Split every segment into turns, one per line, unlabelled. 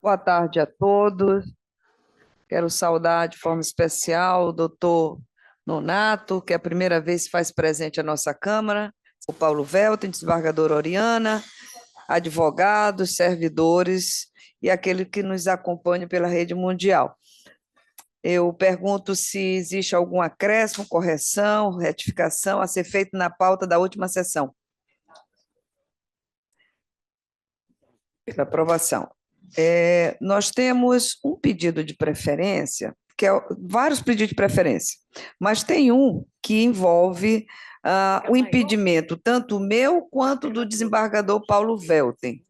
Boa tarde a todos. Quero saudar de forma especial o doutor Nonato, que é a primeira vez que faz presente à nossa Câmara, o Paulo Welten, desembargadora Oriana, advogados, servidores e aquele que nos acompanha pela rede mundial. Eu pergunto se existe algum acréscimo, correção, retificação a ser feito na pauta da última sessão. Pela aprovação. Nós temos um pedido de preferência, que é vários pedidos de preferência, mas tem um que envolve o impedimento, tanto meu quanto do desembargador Paulo Welten.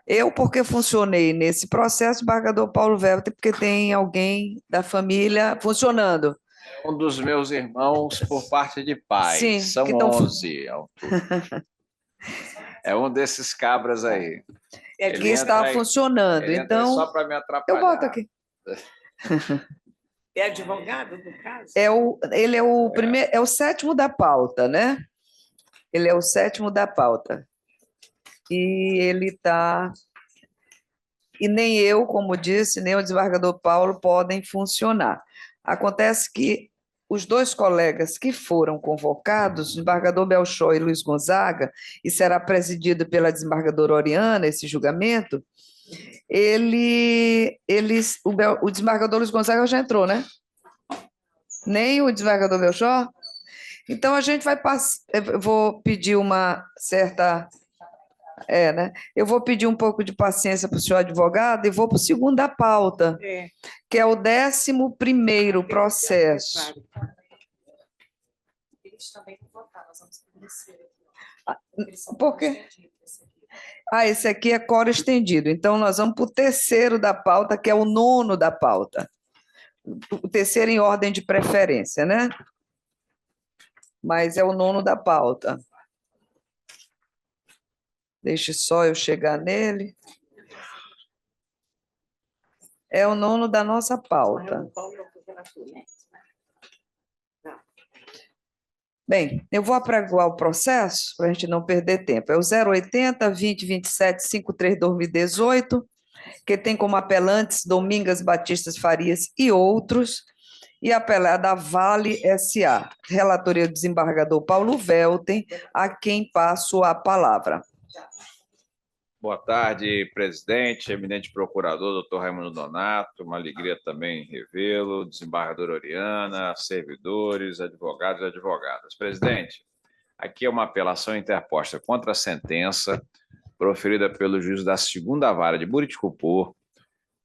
Eu, porque funcionei nesse processo, desembargador Paulo Welten, porque tem alguém da família funcionando.
Um dos meus irmãos por parte de pai.
Sim,
são 11 ao todo. É um desses cabras aí.
Que está funcionando.
Ele
então,
só para me atrapalhar.
Eu boto aqui.
É advogado, no caso?
Ele é o primeiro, é o sétimo da pauta, né? Ele é o sétimo da pauta. E ele está... E nem eu, como disse, nem o desembargador Paulo podem funcionar. Acontece que os dois colegas que foram convocados, o desembargador Belchor e Luiz Gonzaga, e será presidido pela desembargadora Oriana, esse julgamento, o desembargador Luiz Gonzaga já entrou, né? Nem o desembargador Belchor? Então, a gente vai passar... Eu vou pedir uma certa... né? Eu vou pedir um pouco de paciência para o senhor advogado e vou para o segundo da pauta, que é o 11º processo.
Eles também vão votar, nós vamos conhecer.
Por quê? Esse aqui é coro estendido. Então, nós vamos para o terceiro da pauta, que é o 9º da pauta. O terceiro em ordem de preferência, né? Mas é o 9º da pauta. Deixe só eu chegar nele. É o 9º da nossa pauta. Bem, eu vou apregoar o processo, para a gente não perder tempo. É o 080-2027-53-2018, que tem como apelantes Domingas Batistas Farias e outros, e apelada a Vale S.A. Relatoria do desembargador Paulo Welten, a quem passo a palavra.
Boa tarde, presidente, eminente procurador, doutor Raimundo Nonato, uma alegria também revê-lo, desembargadora Oriana, servidores, advogados e advogadas. Presidente, aqui é uma apelação interposta contra a sentença proferida pelo juiz da 2ª Vara de Buriticupu,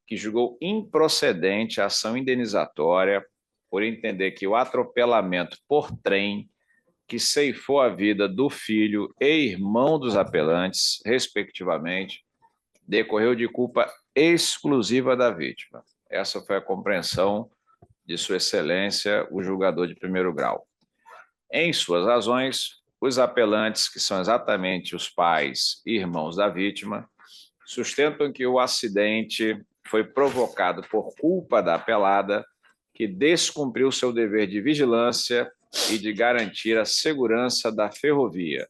que julgou improcedente a ação indenizatória por entender que o atropelamento por trem que ceifou a vida do filho e irmão dos apelantes, respectivamente, decorreu de culpa exclusiva da vítima. Essa foi a compreensão de Sua Excelência, o julgador de primeiro grau. Em suas razões, os apelantes, que são exatamente os pais e irmãos da vítima, sustentam que o acidente foi provocado por culpa da apelada, que descumpriu seu dever de vigilância e de garantir a segurança da ferrovia,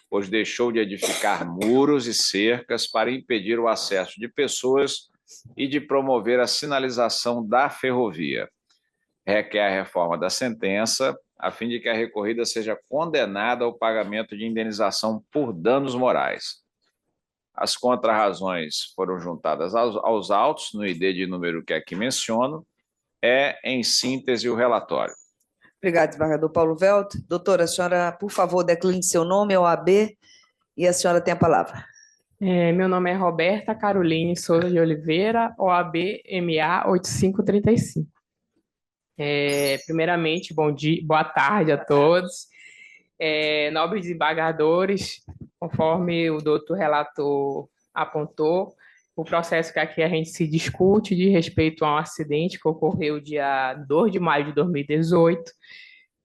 pois deixou de edificar muros e cercas para impedir o acesso de pessoas e de promover a sinalização da ferrovia. Requer a reforma da sentença, a fim de que a recorrida seja condenada ao pagamento de indenização por danos morais. As contrarrazões foram juntadas aos autos, no ID de número que aqui menciono, em síntese, o relatório.
Obrigada, desembargador Paulo Welten. Doutora, a senhora, por favor, decline seu nome ao AB e a senhora tem a palavra.
Meu nome é Roberta Caroline Souza de Oliveira, OAB MA 8535. Primeiramente, bom dia, boa tarde a todos. Nobres desembargadores, conforme o doutor relator apontou, o processo que aqui a gente se discute de respeito a um acidente que ocorreu dia 2 de maio de 2018,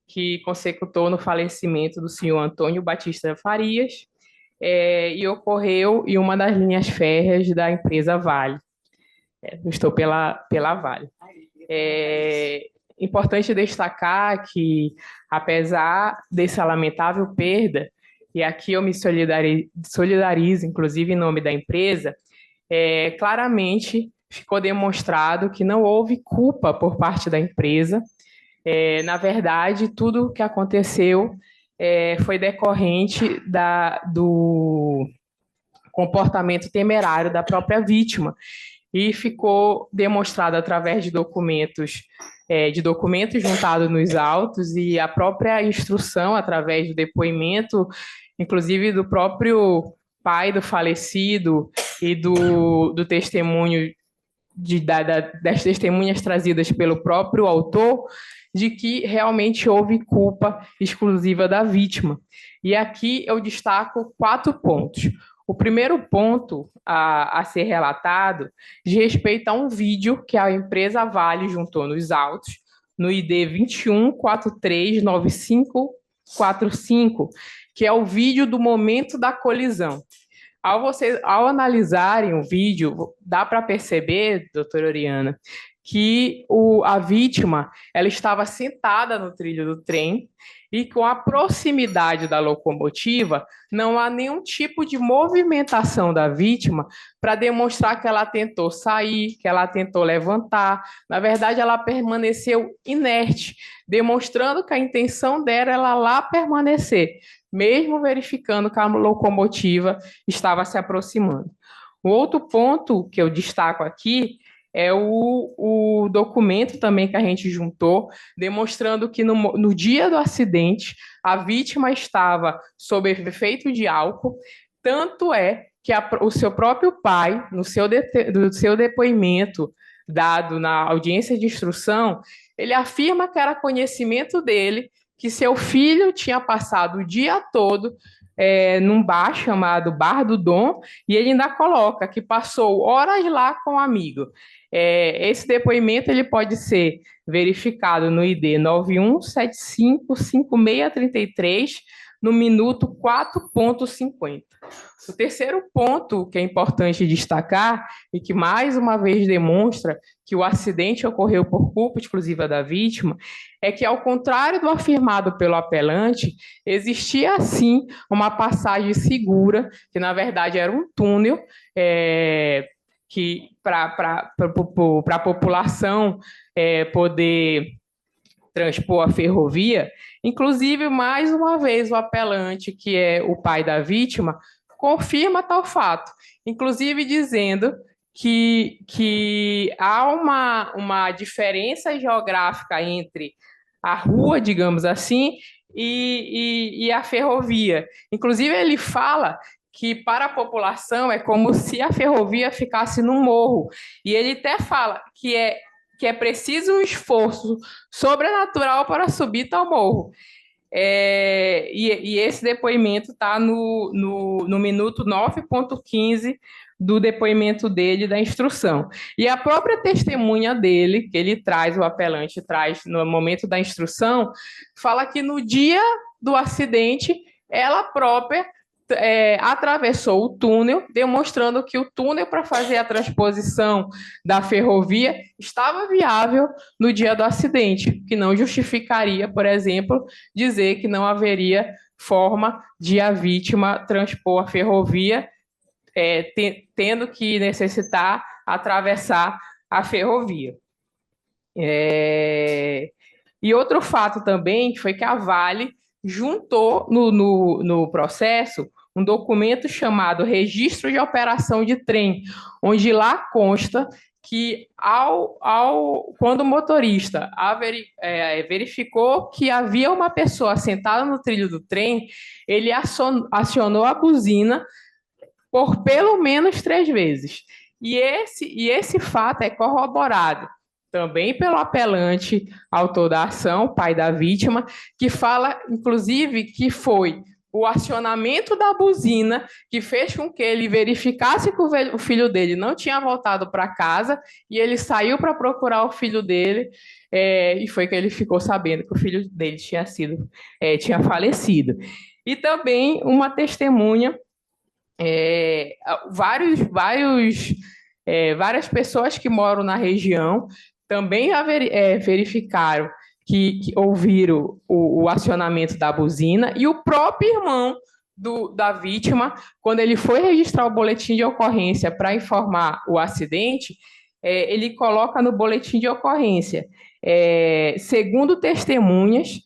que consecutou no falecimento do senhor Antônio Batista Farias, e ocorreu em uma das linhas férreas da empresa Vale. Estou pela Vale. Importante destacar que, apesar dessa lamentável perda, e aqui eu me solidarizo, inclusive em nome da empresa, claramente ficou demonstrado que não houve culpa por parte da empresa. Na verdade, tudo o que aconteceu foi decorrente do comportamento temerário da própria vítima, e ficou demonstrado através de documentos juntados nos autos e a própria instrução através do depoimento, inclusive do próprio pai do falecido e do testemunho das testemunhas trazidas pelo próprio autor, de que realmente houve culpa exclusiva da vítima. E aqui eu destaco 4 pontos. O primeiro ponto a ser relatado diz respeito a um vídeo que a empresa Vale juntou nos autos, no ID 21439545, que é o vídeo do momento da colisão. Ao analisarem o vídeo, dá para perceber, doutora Oriana, que a vítima ela estava sentada no trilho do trem e com a proximidade da locomotiva, não há nenhum tipo de movimentação da vítima para demonstrar que ela tentou sair, que ela tentou levantar. Na verdade, ela permaneceu inerte, demonstrando que a intenção dela era lá permanecer, mesmo verificando que a locomotiva estava se aproximando. O outro ponto que eu destaco aqui é o documento também que a gente juntou, demonstrando que no dia do acidente, a vítima estava sob efeito de álcool, tanto é que o seu próprio pai, no seu depoimento dado na audiência de instrução, ele afirma que era conhecimento dele que seu filho tinha passado o dia todo num bar chamado Bar do Dom, e ele ainda coloca que passou horas lá com o amigo. Esse depoimento ele pode ser verificado no ID 91755633, no minuto 4.50. O terceiro ponto que é importante destacar e que mais uma vez demonstra que o acidente ocorreu por culpa exclusiva da vítima é que, ao contrário do afirmado pelo apelante, existia sim uma passagem segura, que na verdade era um túnel que para a população poder transpor a ferrovia. Inclusive, mais uma vez, o apelante, que é o pai da vítima, confirma tal fato, inclusive dizendo que há uma diferença geográfica entre a rua, digamos assim, e a ferrovia. Inclusive, ele fala que para a população é como se a ferrovia ficasse num morro, e ele até fala que é preciso um esforço sobrenatural para subir tal morro. E esse depoimento está no minuto 9.15 do depoimento dele, da instrução. E a própria testemunha dele, que ele traz, o apelante traz no momento da instrução, fala que no dia do acidente, ela própria atravessou o túnel, demonstrando que o túnel para fazer a transposição da ferrovia estava viável no dia do acidente, que não justificaria, por exemplo, dizer que não haveria forma de a vítima transpor a ferrovia, tendo que necessitar atravessar a ferrovia. E outro fato também foi que a Vale juntou no processo um documento chamado Registro de Operação de Trem, onde lá consta que quando o motorista verificou que havia uma pessoa sentada no trilho do trem, ele acionou a buzina por pelo menos 3 vezes. E esse fato é corroborado também pelo apelante, autor da ação, pai da vítima, que fala, inclusive, que foi o acionamento da buzina que fez com que ele verificasse que o filho dele não tinha voltado para casa, e ele saiu para procurar o filho dele, e foi que ele ficou sabendo que o filho dele tinha falecido. E também uma testemunha, várias pessoas que moram na região também verificaram que ouviram o acionamento da buzina, e o próprio irmão da vítima, quando ele foi registrar o boletim de ocorrência para informar o acidente, ele coloca no boletim de ocorrência, segundo testemunhas,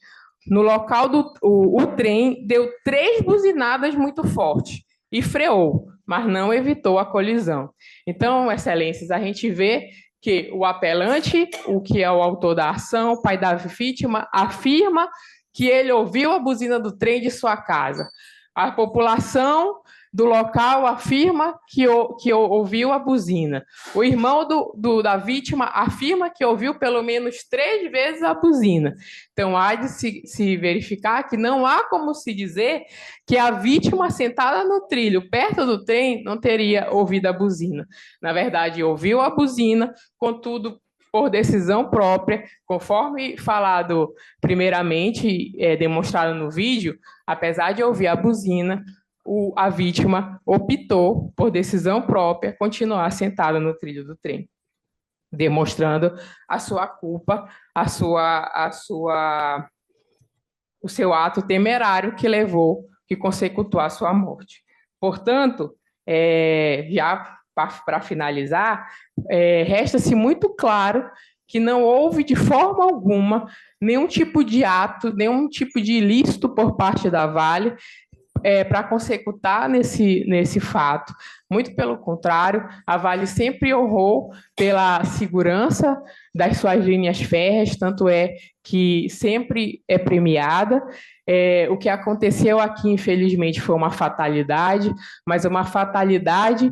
no local o trem deu 3 buzinadas muito fortes e freou, mas não evitou a colisão. Então, excelências, a gente vê que o apelante, o que é o autor da ação, o pai da vítima, afirma que ele ouviu a buzina do trem de sua casa. A população do local afirma que ouviu a buzina. O irmão da vítima afirma que ouviu pelo menos 3 vezes a buzina. Então, há de se verificar que não há como se dizer que a vítima sentada no trilho, perto do trem, não teria ouvido a buzina. Na verdade, ouviu a buzina, contudo, por decisão própria, conforme falado primeiramente, demonstrado no vídeo, apesar de ouvir a buzina, a vítima optou, por decisão própria, continuar sentada no trilho do trem, demonstrando a sua culpa, o seu ato temerário que consecutou a sua morte. Portanto, já para finalizar, resta-se muito claro que não houve, de forma alguma, nenhum tipo de ato, nenhum tipo de ilícito por parte da Vale para consecutar nesse fato. Muito pelo contrário, a Vale sempre honrou pela segurança das suas linhas férreas, tanto é que sempre é premiada. O que aconteceu aqui, infelizmente, foi uma fatalidade, mas uma fatalidade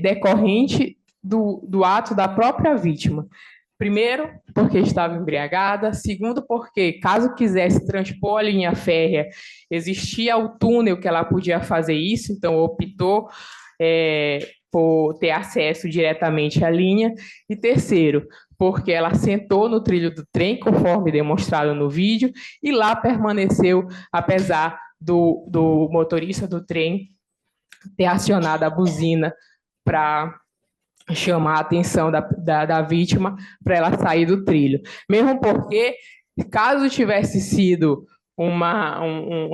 decorrente do ato da própria vítima. Primeiro, porque estava embriagada. Segundo, porque, caso quisesse transpor a linha férrea, existia o túnel que ela podia fazer isso, então optou por ter acesso diretamente à linha. E terceiro, porque ela sentou no trilho do trem, conforme demonstrado no vídeo, e lá permaneceu, apesar do motorista do trem ter acionado a buzina para chamar a atenção da vítima para ela sair do trilho. Mesmo porque, caso tivesse sido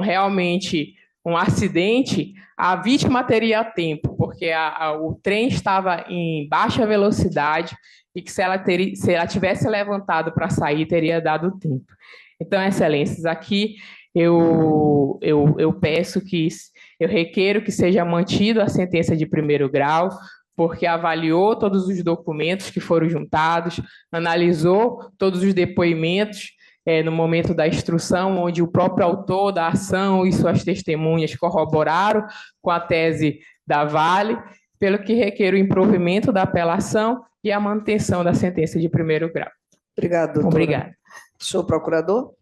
realmente um acidente, a vítima teria tempo, porque o trem estava em baixa velocidade e que se ela tivesse levantado para sair, teria dado tempo. Então, excelências, aqui eu requeiro que seja mantida a sentença de primeiro grau, porque avaliou todos os documentos que foram juntados, analisou todos os depoimentos no momento da instrução, onde o próprio autor da ação e suas testemunhas corroboraram com a tese da Vale, pelo que requer o improvimento da apelação e a manutenção da sentença de primeiro grau.
Obrigado, doutora.
Obrigado.
Senhor procurador?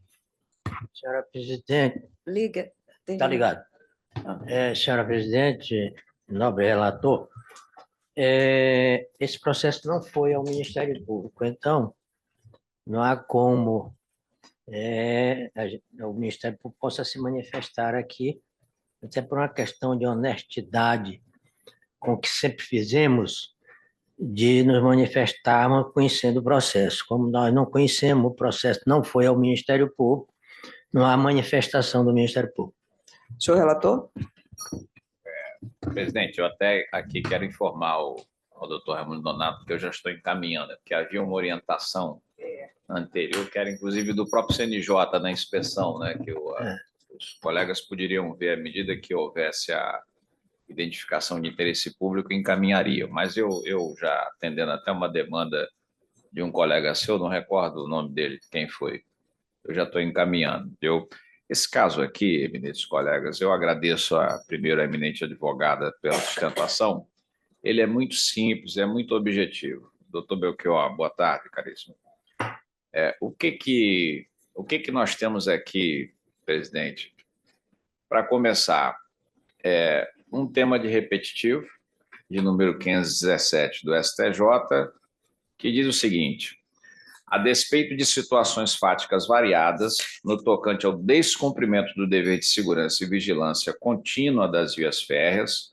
Senhora presidente.
Liga.
Está ligado. Senhora presidente, nobre relator, esse processo não foi ao Ministério Público, então não há como o Ministério Público possa se manifestar aqui, até por uma questão de honestidade, com o que sempre fizemos, de nos manifestarmos conhecendo o processo. Como nós não conhecemos o processo, não foi ao Ministério Público, não há manifestação do Ministério Público.
Senhor relator?
Presidente, eu até aqui quero informar ao doutor Raimundo Donato que eu já estou encaminhando, porque havia uma orientação anterior, que era inclusive do próprio CNJ na inspeção, né, que os colegas poderiam ver à medida que houvesse a identificação de interesse público, encaminhariam. Mas eu já atendendo até uma demanda de um colega seu, não recordo o nome dele, quem foi, eu já estou encaminhando. Esse caso aqui, eminentes colegas, eu agradeço primeiro a eminente advogada pela sustentação. Ele é muito simples, é muito objetivo. Doutor Belchior, boa tarde, caríssimo. O que nós temos aqui, presidente? Para começar, um tema de repetitivo, de número 517 do STJ, que diz o seguinte: a despeito de situações fáticas variadas, no tocante ao descumprimento do dever de segurança e vigilância contínua das vias férreas,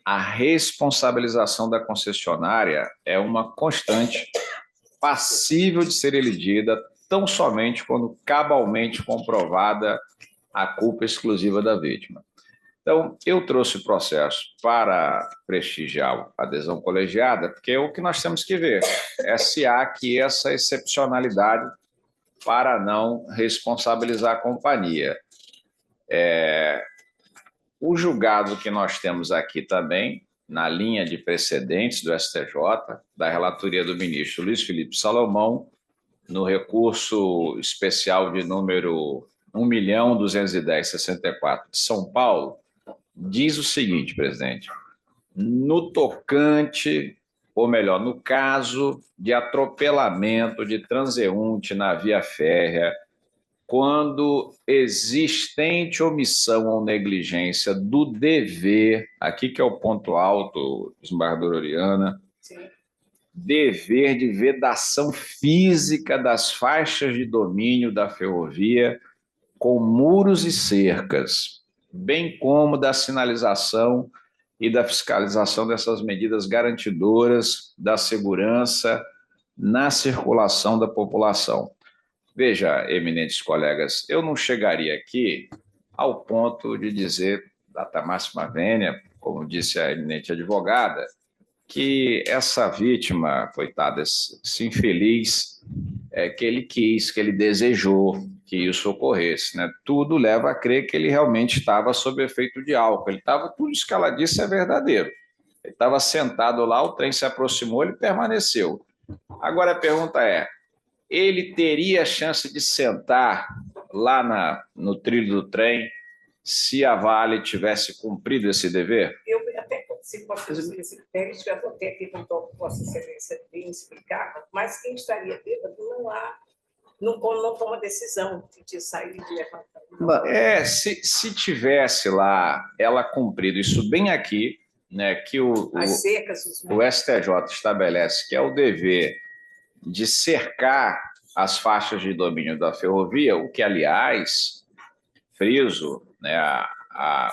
a responsabilização da concessionária é uma constante passível de ser elidida tão somente quando cabalmente comprovada a culpa exclusiva da vítima. Então, eu trouxe o processo para prestigiar a adesão colegiada, porque é o que nós temos que ver, é se há aqui essa excepcionalidade para não responsabilizar a companhia. O julgado que nós temos aqui também, na linha de precedentes do STJ, da relatoria do ministro Luiz Felipe Salomão, no recurso especial de número 1.210.64 de São Paulo, diz o seguinte, presidente: no tocante, ou melhor, no caso de atropelamento de transeunte na via férrea, quando existente omissão ou negligência do dever, aqui que é o ponto alto, desembargadora Oriana, dever de vedação física das faixas de domínio da ferrovia com muros e cercas, bem como da sinalização e da fiscalização dessas medidas garantidoras da segurança na circulação da população. Veja, eminentes colegas, eu não chegaria aqui ao ponto de dizer, data máxima vênia, como disse a eminente advogada, que essa vítima, coitada, esse infeliz, que ele quis, que ele desejou que isso ocorresse, né? Tudo leva a crer que ele realmente estava sob efeito de álcool. Ele estava, tudo isso que ela disse é verdadeiro. Ele estava sentado lá, o trem se aproximou, ele permaneceu. Agora a pergunta é: ele teria chance de sentar lá no trilho do trem se a Vale tivesse cumprido esse dever?
Eu até se posso fazer esse critério, já vou ter aqui com Vossa Excelência bem explicado, mas quem estaria bêbado não toma decisão de sair e de levantar.
Se tivesse lá ela cumprido isso bem aqui, né, que
as secas,
o STJ estabelece que é o dever de cercar as faixas de domínio da ferrovia, o que, aliás, friso, né,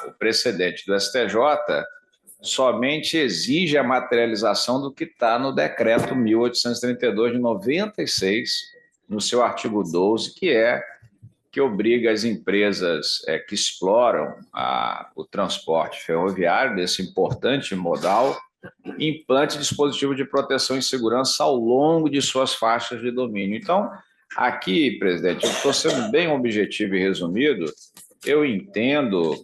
o precedente do STJ somente exige a materialização do que está no decreto 1832 de 96, no seu artigo 12, que obriga as empresas que exploram o transporte ferroviário, desse importante modal, implante dispositivo de proteção e segurança ao longo de suas faixas de domínio. Então, aqui, presidente, eu estou sendo bem objetivo e resumido, eu entendo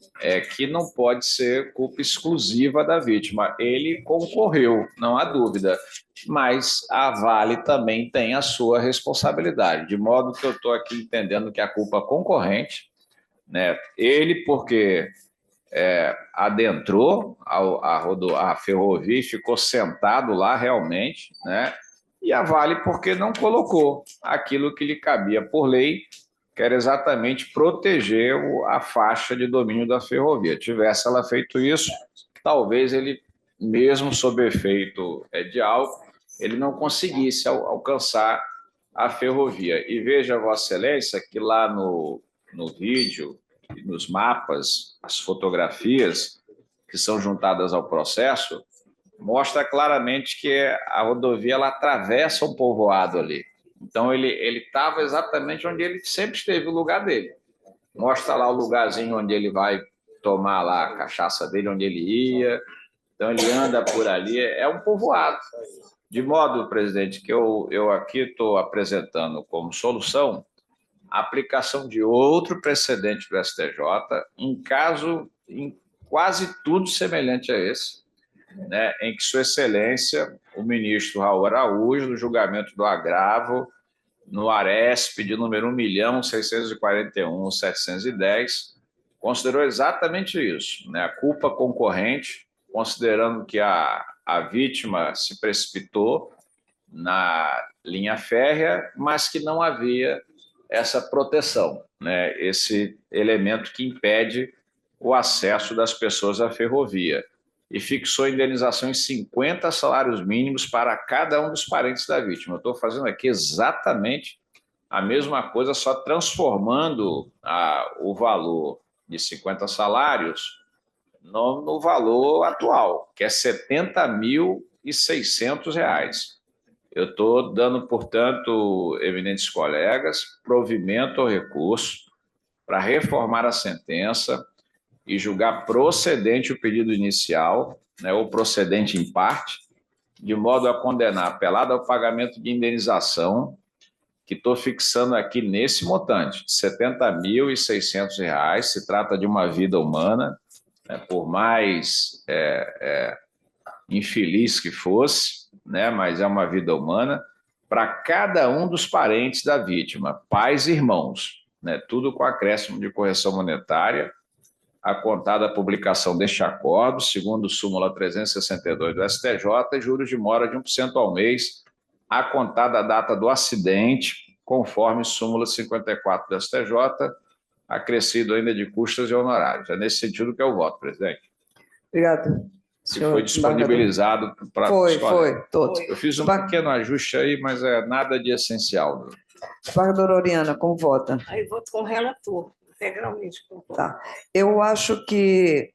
que não pode ser culpa exclusiva da vítima. Ele concorreu, não há dúvida, mas a Vale também tem a sua responsabilidade, de modo que eu estou aqui entendendo que a culpa é concorrente, né? Ele, porque adentrou a ferrovia e ficou sentado lá realmente, né? E a Vale porque não colocou aquilo que lhe cabia por lei, que era exatamente proteger a faixa de domínio da ferrovia. Tivesse ela feito isso, talvez ele, mesmo sob efeito de álcool, ele não conseguisse alcançar a ferrovia. E veja, Vossa Excelência, que lá no vídeo, nos mapas, as fotografias que são juntadas ao processo, mostra claramente que a rodovia ela atravessa um povoado ali. Então, ele estava exatamente onde ele sempre esteve, o lugar dele. Mostra lá o lugarzinho onde ele vai tomar lá a cachaça dele, onde ele ia. Então, ele anda por ali. É um povoado. De modo, presidente, que eu aqui estou apresentando como solução a aplicação de outro precedente do STJ, em quase tudo semelhante a esse, né, em que Sua Excelência, o ministro Raul Araújo, no julgamento do agravo, no ARESP de número 1.641.710, considerou exatamente isso, né, a culpa concorrente, considerando que a vítima se precipitou na linha férrea, mas que não havia essa proteção, né, esse elemento que impede o acesso das pessoas à ferrovia, e fixou a indenização em 50 salários mínimos para cada um dos parentes da vítima. Eu estou fazendo aqui exatamente a mesma coisa, só transformando o valor de 50 salários no valor atual, que é R$ 70.600. Eu estou dando, portanto, eminentes colegas, provimento ao recurso para reformar a sentença, e julgar procedente o pedido inicial, né, ou procedente em parte, de modo a condenar a apelada ao pagamento de indenização, que estou fixando aqui nesse montante, de R$ 70.600. Se trata de uma vida humana, né, por mais infeliz que fosse, né, mas é uma vida humana, para cada um dos parentes da vítima, pais e irmãos, né, tudo com acréscimo de correção monetária, a contar da publicação deste acordo, segundo súmula 362 do STJ, e juros de mora de 1% ao mês, a contar da data do acidente, conforme súmula 54 do STJ, acrescido ainda de custas e honorários. É nesse sentido que eu voto, presidente.
Obrigado.
Se foi disponibilizado para
Foi, todos.
Eu fiz um pequeno ajuste aí, mas é nada de essencial.
Desembargadora Oriana, como vota?
Aí voto com o relator, integralmente concordo.
Tá. Eu acho que,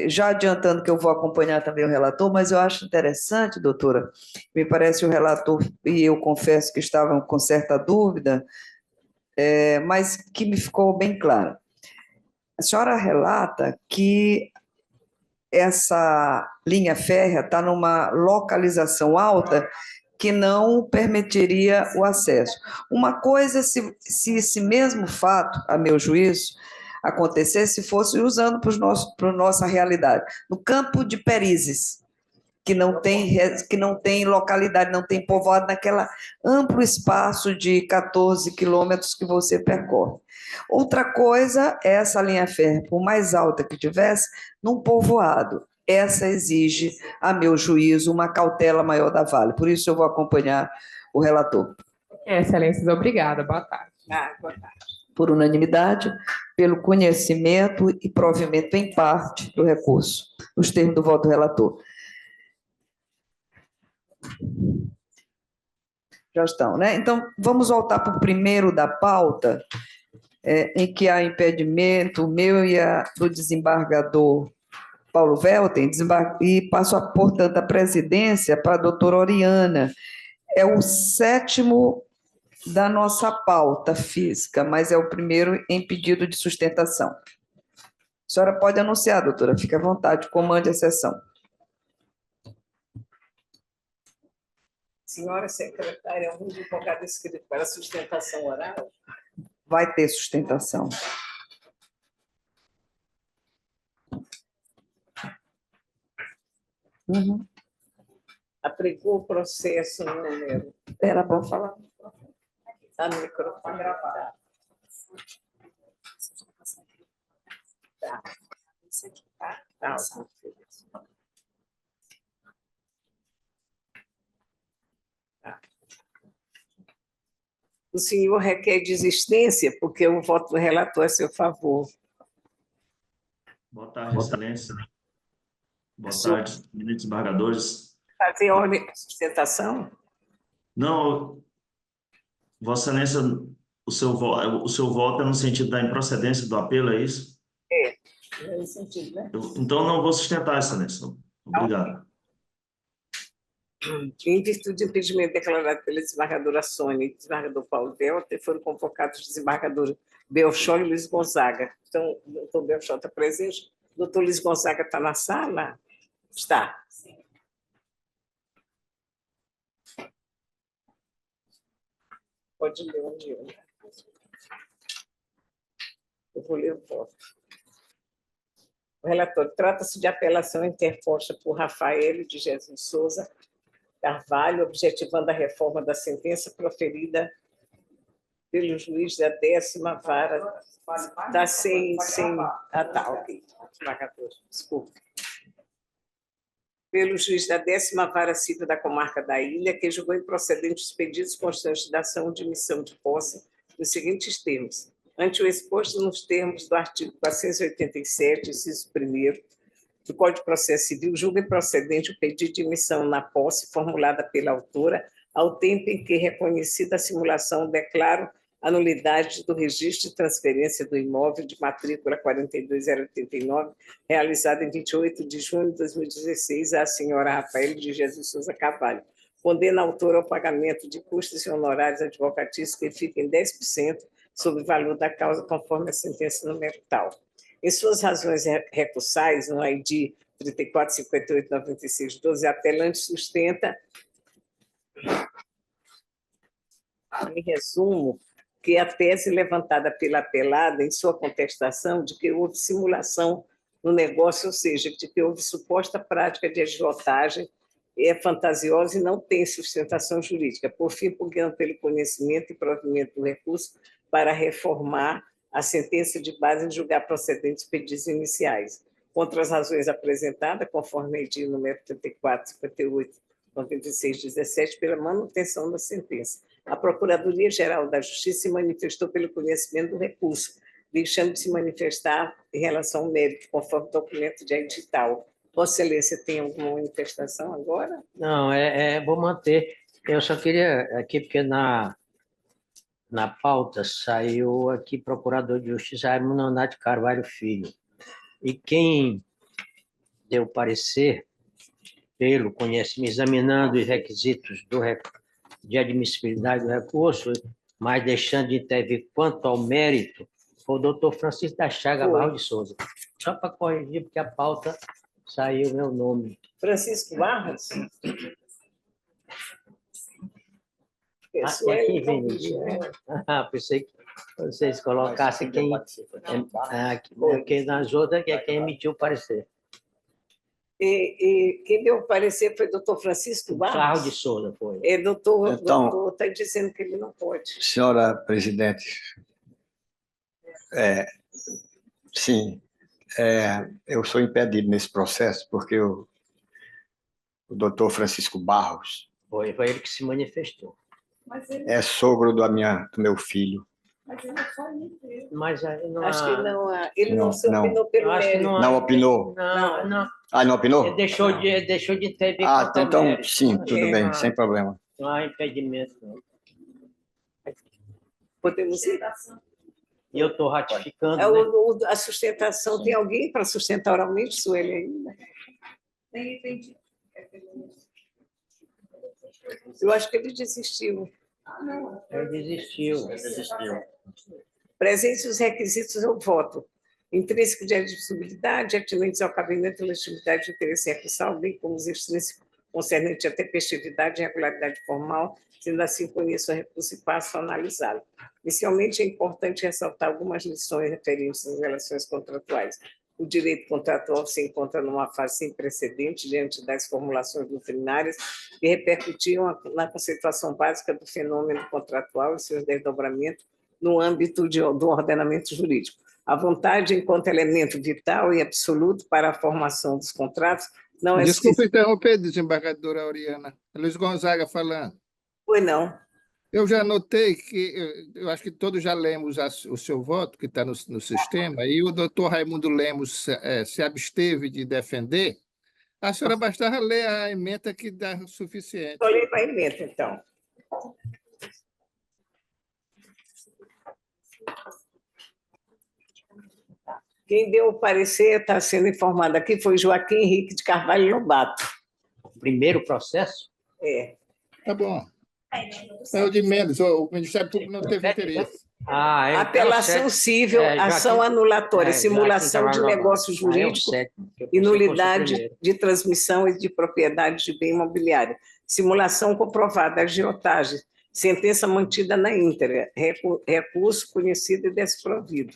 já adiantando que eu vou acompanhar também o relator, mas eu acho interessante, doutora, me parece o relator, e eu confesso que estavam com certa dúvida, mas que me ficou bem claro. A senhora relata que essa linha férrea está numa localização alta que não permitiria o acesso. Uma coisa, se esse mesmo fato, a meu juízo, acontecesse, fosse usando para a nossa realidade, no campo de Perizes, que não tem localidade, não tem povoado, naquela amplo espaço de 14 quilômetros que você percorre. Outra coisa é essa linha férrea, por mais alta que tivesse, num povoado. Essa exige, a meu juízo, uma cautela maior da Vale. Por isso eu vou acompanhar o relator.
Excelências, obrigada. Boa tarde.
Boa tarde.
Por unanimidade, pelo conhecimento e provimento em parte do recurso, nos termos do voto do relator. Já estão, né? Então, vamos voltar para o primeiro da pauta, em que há impedimento meu e do desembargador Paulo Velten, e passo, portanto, a presidência para a doutora Oriana. É o 7º da nossa pauta física, mas é o primeiro em pedido de sustentação. A senhora pode anunciar, doutora, fique à vontade, comande a sessão.
Senhora secretária, algum advogado escrito para sustentação oral?
Vai ter sustentação. Uhum.
Aplicou o processo número.
Era bom falar.
Está no microfone gravado. Tá. Isso aqui, tá? Tá. O senhor requer desistência, porque o voto do relator é a seu favor.
Boa tarde, Excelência. Boa tarde, ministros desembargadores.
Fazer ordem de sustentação?
Não, Vossa Excelência, o seu voto é no sentido da improcedência do apelo, é isso?
É nesse sentido, né?
Então, não vou sustentar, Excelência. Obrigado.
Em virtude do impedimento declarado pela desembargadora Sônia e desembargador Paulo Velten, foram convocados os desembargadores Belchor e Luiz Gonzaga. Então, o doutor Belchor está presente. O doutor Luiz Gonzaga está na sala? Está. Pode ler o meu. Eu vou ler o voto. O relator, trata-se de apelação interposta por Rafael de Jesus Souza Carvalho, objetivando a reforma da sentença proferida pelo juiz da 10ª vara da desculpe. Pelo juiz da 10ª vara civil da comarca da Ilha, que julgou improcedentes os pedidos constantes da ação de missão de posse nos seguintes termos: ante o exposto nos termos do artigo 487, inciso 1º, do Código de Processo Civil, julga improcedente o pedido de missão na posse formulada pela autora, ao tempo em que, reconhecida a simulação, declaro a nulidade do registro de transferência do imóvel de matrícula 42089, realizado em 28 de junho de 2016, à senhora Rafael de Jesus Souza Carvalho. Condena a autora ao pagamento de custos e honorários advocatícios que fiquem 10% sobre o valor da causa, conforme a sentença número tal. Em suas razões recursais, no ID 34589612, a apelante sustenta, em resumo, que a tese levantada pela apelada em sua contestação de que houve simulação no negócio, ou seja, de que houve suposta prática de agiotagem, é fantasiosa e não tem sustentação jurídica. Por fim, pugnando pelo conhecimento e provimento do recurso para reformar a sentença de base em julgar procedentes pedidos iniciais. Contra as razões apresentadas, conforme a edil número 34, 58, 96, 17, pela manutenção da sentença. A Procuradoria-Geral da Justiça se manifestou pelo conhecimento do recurso, deixando de se manifestar em relação ao mérito, conforme o documento de edital. Vossa Excelência tem alguma manifestação agora?
Não, vou manter. Eu só queria aqui, porque na pauta saiu aqui Procurador de Justiça Raimundo Nonato Carvalho Filho. E quem deu parecer pelo conhecimento, examinando os requisitos de admissibilidade do recurso, mas deixando de intervir quanto ao mérito, foi o doutor Francisco da Chaga Barros de Souza. Só para corrigir, porque a pauta saiu meu nome.
Francisco Barros?
Aqui vem. Pensei que vocês colocassem quem... Porque nas outras é quem emitiu o parecer.
E quem deu o parecer foi o doutor Francisco Barros?
Barros de Souza, foi.
Doutor está dizendo que ele não pode.
Senhora presidente, sim, eu sou impedido nesse processo porque o doutor Francisco Barros
Foi ele que se manifestou.
é sogro do meu filho.
Mas aí não...
Acho que não, ele não se
Não.
opinou pelo
Eu acho que
mérito.
Não opinou?
Não.
Ah, não opinou?
Ele deixou de intervir
Ah,
quanto ao
então
mérito.
sim, tudo bem, sem problema.
Não há impedimento, não.
Podemos ir?
E eu estou ratificando, né?
A sustentação, tem alguém para sustentar oralmente, Sueli, ainda?
Tem.
Eu acho que ele desistiu.
Ele desistiu.
Presentes os requisitos ao voto. Intrínseco de admissibilidade, atinentes ao cabimento e legitimidade de interesse recursal, bem como os extrínsecos concernentes à tempestividade e regularidade formal, sendo assim conheço o recurso e passo a analisá-lo. Inicialmente, é importante ressaltar algumas lições referentes às relações contratuais. O direito contratual se encontra numa fase sem precedente diante das formulações doutrinárias que repercutiam na conceituação básica do fenômeno contratual e seus desdobramentos no âmbito do ordenamento jurídico. A vontade, enquanto elemento vital e absoluto para a formação dos contratos, não é...
Desculpa interromper, desembargadora Oriana. Luiz Gonzaga falando.
Foi não.
Eu já notei que, eu acho que todos já lemos o seu voto, que está no sistema, e o doutor Raimundo Lemos se absteve de defender. A senhora bastava ler a ementa que dá o suficiente.
Vou ler a ementa, então. Quem deu o parecer, está sendo informado aqui, foi Joaquim Henrique de Carvalho Lobato.
O primeiro processo?
Tá bom. É o de menos, o Ministério Público não teve interesse.
Apelação cível, ação anulatória, simulação de negócio jurídico e nulidade de transmissão e de propriedade de bem imobiliário. Simulação comprovada, agiotagem, sentença mantida na íntegra, recurso conhecido e desprovido.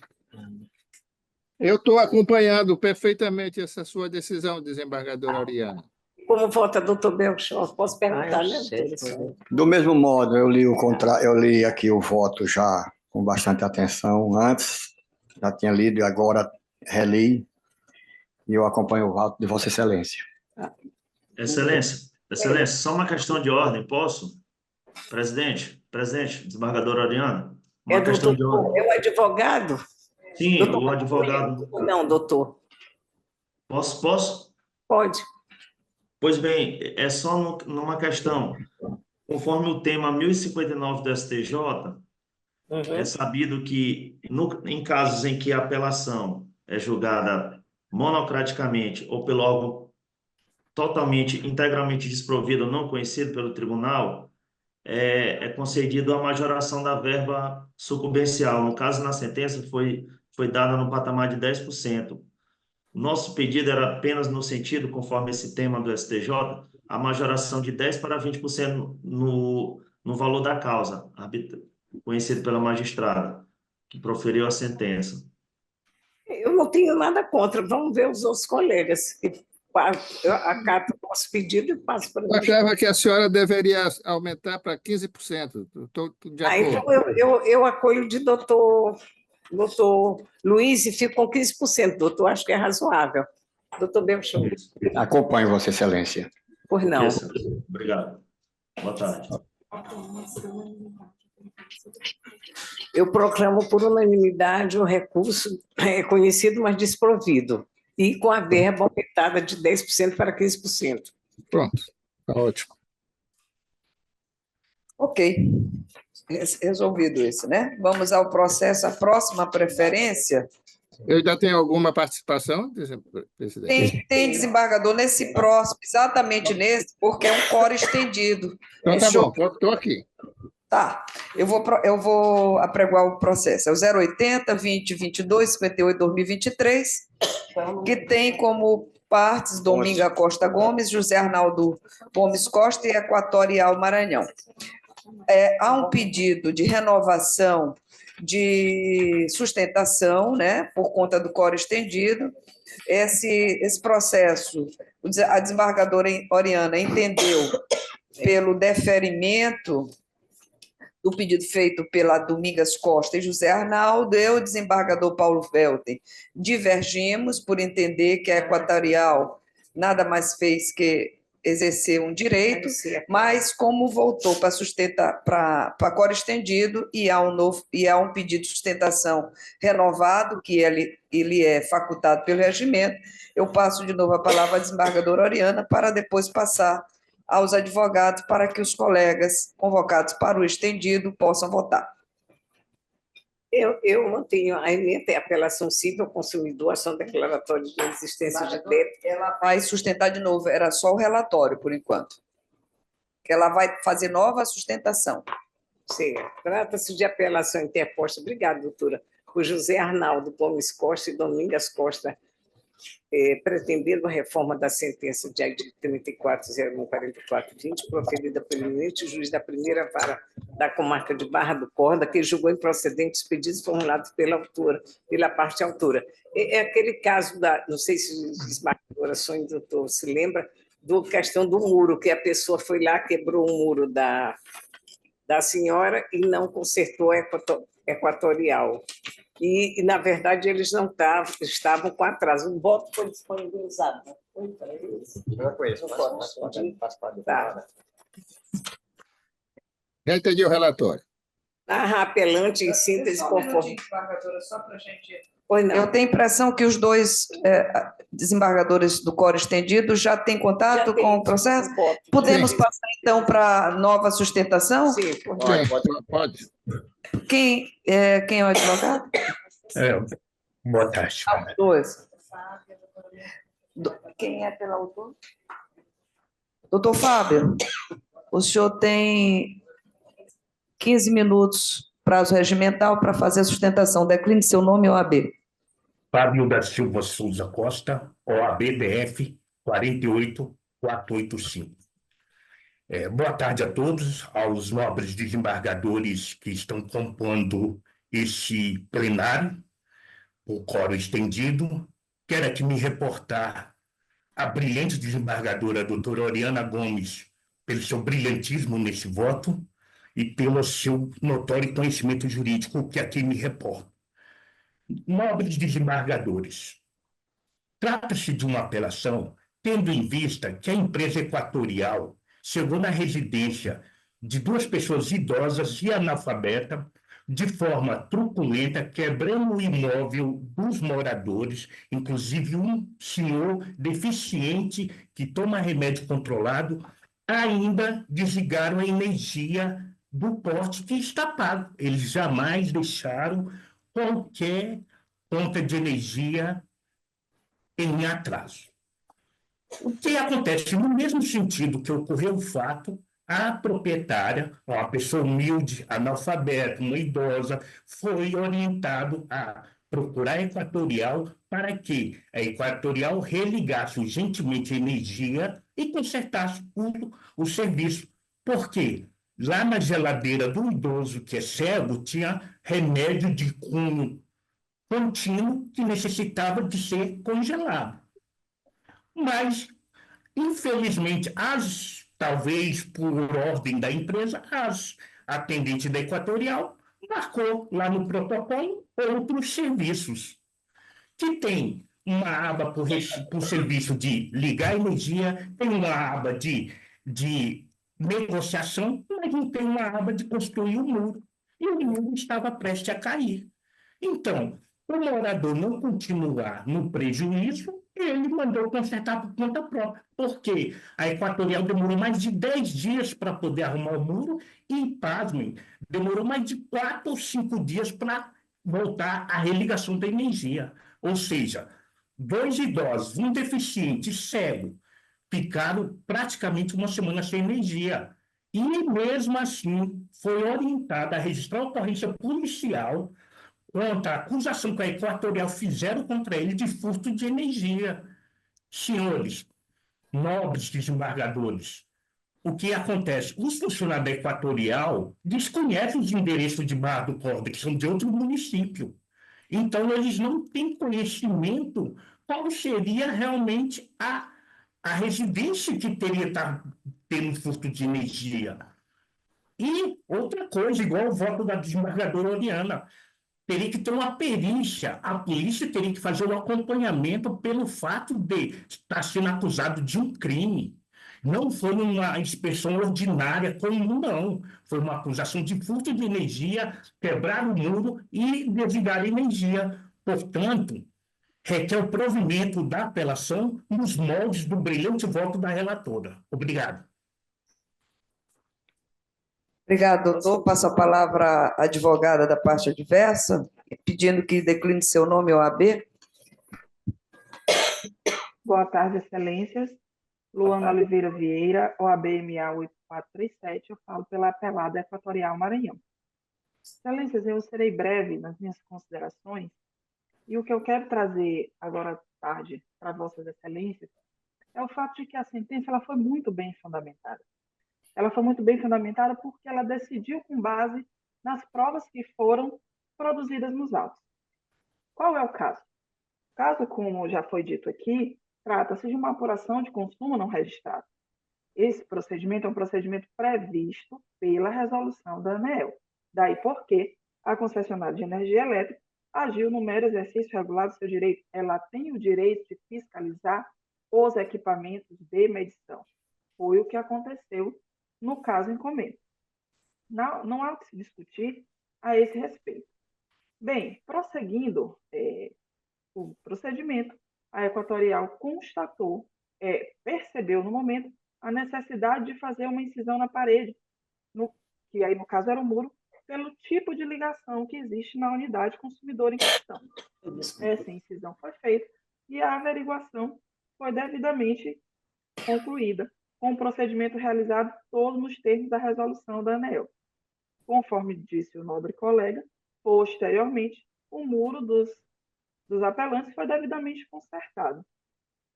Eu estou acompanhando perfeitamente essa sua decisão, desembargadora Oriana.
Como vota doutor Belchior? Posso perguntar, né, doutor?
Do mesmo modo, eu li aqui o voto já com bastante atenção. Antes, já tinha lido e agora reli, e eu acompanho o voto de Vossa Excelência.
Excelência, só uma questão de ordem, posso? Presidente, desembargadora Oriana, uma questão de ordem.
É o advogado?
Sim,
doutor,
o advogado.
Não, doutor.
Posso?
Pode.
Pois bem, é só numa questão. Conforme o tema 1059 do STJ, é sabido que, em casos em que a apelação é julgada monocraticamente ou pelo órgão integralmente desprovido ou não conhecido pelo tribunal, é concedido a majoração da verba sucumbencial. No caso, na sentença, foi foi dada no patamar de 10%. Nosso pedido era apenas no sentido, conforme esse tema do STJ, a majoração de 10% para 20% no valor da causa, conhecido pela magistrada, que proferiu a sentença.
Eu não tenho nada contra, vamos ver os outros colegas. Eu acato o nosso pedido e passo para
Eu achava que a senhora deveria aumentar para 15%. Estou de
então
acordo.
eu acolho de doutor Luiz e fico com 15%, doutor, acho que é razoável. Doutor Belchão.
Acompanho, Vossa Excelência.
Por não.
Obrigado. Boa tarde.
Eu proclamo por unanimidade o recurso reconhecido, mas desprovido, e com a verba aumentada de 10% para 15%.
Pronto, está ótimo.
Ok. Resolvido isso, né? Vamos ao processo, a próxima preferência.
Eu já tenho alguma participação, presidente?
Tem desembargador nesse próximo, exatamente nesse, porque é um quórum estendido.
Então tá bom, estou aqui.
Tá, eu vou apregoar o processo. É o 080, 2022, 58, 2023, que tem como partes Dominga Costa Gomes, José Arnaldo Gomes Costa e Equatorial Maranhão. Há um pedido de renovação de sustentação, né, por conta do quórum estendido. Esse processo, a desembargadora Oriana entendeu pelo deferimento do pedido feito pela Domingas Costa e José Arnaldo, eu, desembargador Paulo Velten, divergimos por entender que a Equatorial nada mais fez que exercer um direito, mas como voltou para sustentar para quórum estendido e há um pedido de sustentação renovado, que ele é facultado pelo regimento, eu passo de novo a palavra à desembargadora Oriana para depois passar aos advogados para que os colegas convocados para o estendido possam votar.
Eu mantenho a emenda, a apelação civil ao consumidor, ação declaratória de existência de débito.
Ela vai sustentar de novo, era só o relatório, por enquanto. Que ela vai fazer nova sustentação.
Sim, trata-se de apelação interposta, obrigada, doutora, por José Arnaldo Gomes Costa e Domingas Costa, pretendendo a reforma da sentença de 34.01.44.20, proferida pelo eminente juiz da primeira vara da comarca de Barra do Corda, que julgou improcedentes os pedidos formulados pela parte autora. É aquele caso não sei se os desembargadores, doutor, se lembra, da questão do muro, que a pessoa foi lá, quebrou o muro da senhora e não consertou a Equatorial. E, na verdade, eles não estavam com atraso. O voto foi disponibilizado. Foi para eles.
Eu conheço,
Tá.
Já entendi o relatório.
Apelante, em síntese, conforme.
Só para a gente.
Pois não.
Eu tenho a impressão que os dois desembargadores do quórum estendido já têm contato com o processo? Podemos passar, então, para a nova sustentação?
Sim,
pode.
Quem é o advogado?
Boa tarde.
Dois. Quem é pelo autor? Doutor Fábio, o senhor tem 15 minutos, prazo regimental, para fazer a sustentação. Decline seu nome e OAB.
Fábio da Silva Souza Costa, OAB-BF 48485. Boa tarde a todos, aos nobres desembargadores que estão compondo esse plenário, o quórum estendido. Quero aqui me reportar à brilhante desembargadora doutora Oriana Gomes pelo seu brilhantismo nesse voto e pelo seu notório conhecimento jurídico que aqui me reporto. Nobres desembargadores, trata-se de uma apelação tendo em vista que a empresa Equatorial chegou na residência de duas pessoas idosas e analfabetas de forma truculenta, quebrando o imóvel dos moradores, inclusive um senhor deficiente que toma remédio controlado, ainda desligaram a energia do porte que está pago. Eles jamais deixaram qualquer conta de energia em atraso. O que acontece? No mesmo sentido que ocorreu o fato, a proprietária, uma pessoa humilde, analfabeta, uma idosa, foi orientado a procurar a Equatorial para que a Equatorial religasse urgentemente a energia e consertasse o serviço. Por quê? Lá na geladeira do idoso que é cego, tinha remédio de cunho contínuo que necessitava de ser congelado. Mas, infelizmente, talvez por ordem da empresa, as atendentes da Equatorial marcou lá no protocolo outros serviços, que tem uma aba por serviço de ligar energia, tem uma aba de negociação, mas não tem uma aba de construir o muro. E o muro estava prestes a cair. Então, o morador não continuar no prejuízo, ele mandou consertar por conta própria, porque a Equatorial demorou mais de 10 dias para poder arrumar o muro e, pasmem, demorou mais de 4 ou 5 dias para voltar à religação da energia. Ou seja, 2 idosos, um deficiente cego, ficaram praticamente uma semana sem energia. E, mesmo assim, foi orientada a registrar ocorrência policial contra a acusação que a Equatorial fizeram contra ele de furto de energia. Senhores, nobres desembargadores, o que acontece? Os funcionários da Equatorial desconhecem os endereços de Barra do Corda, que são de outro município. Então, eles não têm conhecimento qual seria realmente a residência que teria tendo furto de energia. E outra coisa, igual o voto da desembargadora Oriana, teria que ter uma perícia. A polícia teria que fazer um acompanhamento pelo fato de estar sendo acusado de um crime. Não foi uma inspeção ordinária comum, não. Foi uma acusação de furto de energia, quebrar o muro e desligar a energia. Portanto, requer o provimento da apelação nos moldes do brilhante voto da relatora. Obrigado.
Obrigado, doutor. Passo a palavra à advogada da parte adversa, pedindo que decline seu nome ao AB.
Boa tarde, excelências. Luana Oliveira Vieira, OAB-MA 8437, eu falo pela apelada Equatorial Maranhão. Excelências, eu serei breve nas minhas considerações, e o que eu quero trazer agora à tarde para vossas excelências é o fato de que a sentença ela foi muito bem fundamentada. Ela foi muito bem fundamentada porque ela decidiu com base nas provas que foram produzidas nos autos. Qual é o caso? O caso, como já foi dito aqui, trata-se de uma apuração de consumo não registrado. Esse procedimento é um procedimento previsto pela resolução da ANEEL. Daí porque a concessionária de energia elétrica agiu no mero exercício regular do seu direito. Ela tem o direito de fiscalizar os equipamentos de medição. Foi o que aconteceu no caso em comento. Não há o que se discutir a esse respeito. Bem, prosseguindo o procedimento, a Equatorial constatou, percebeu no momento a necessidade de fazer uma incisão na parede, que aí no caso era o muro, pelo tipo de ligação que existe na unidade consumidora em questão. Essa incisão foi feita e a averiguação foi devidamente concluída, com o procedimento realizado todo nos termos da resolução da ANEEL. Conforme disse o nobre colega, posteriormente, o muro dos apelantes foi devidamente consertado.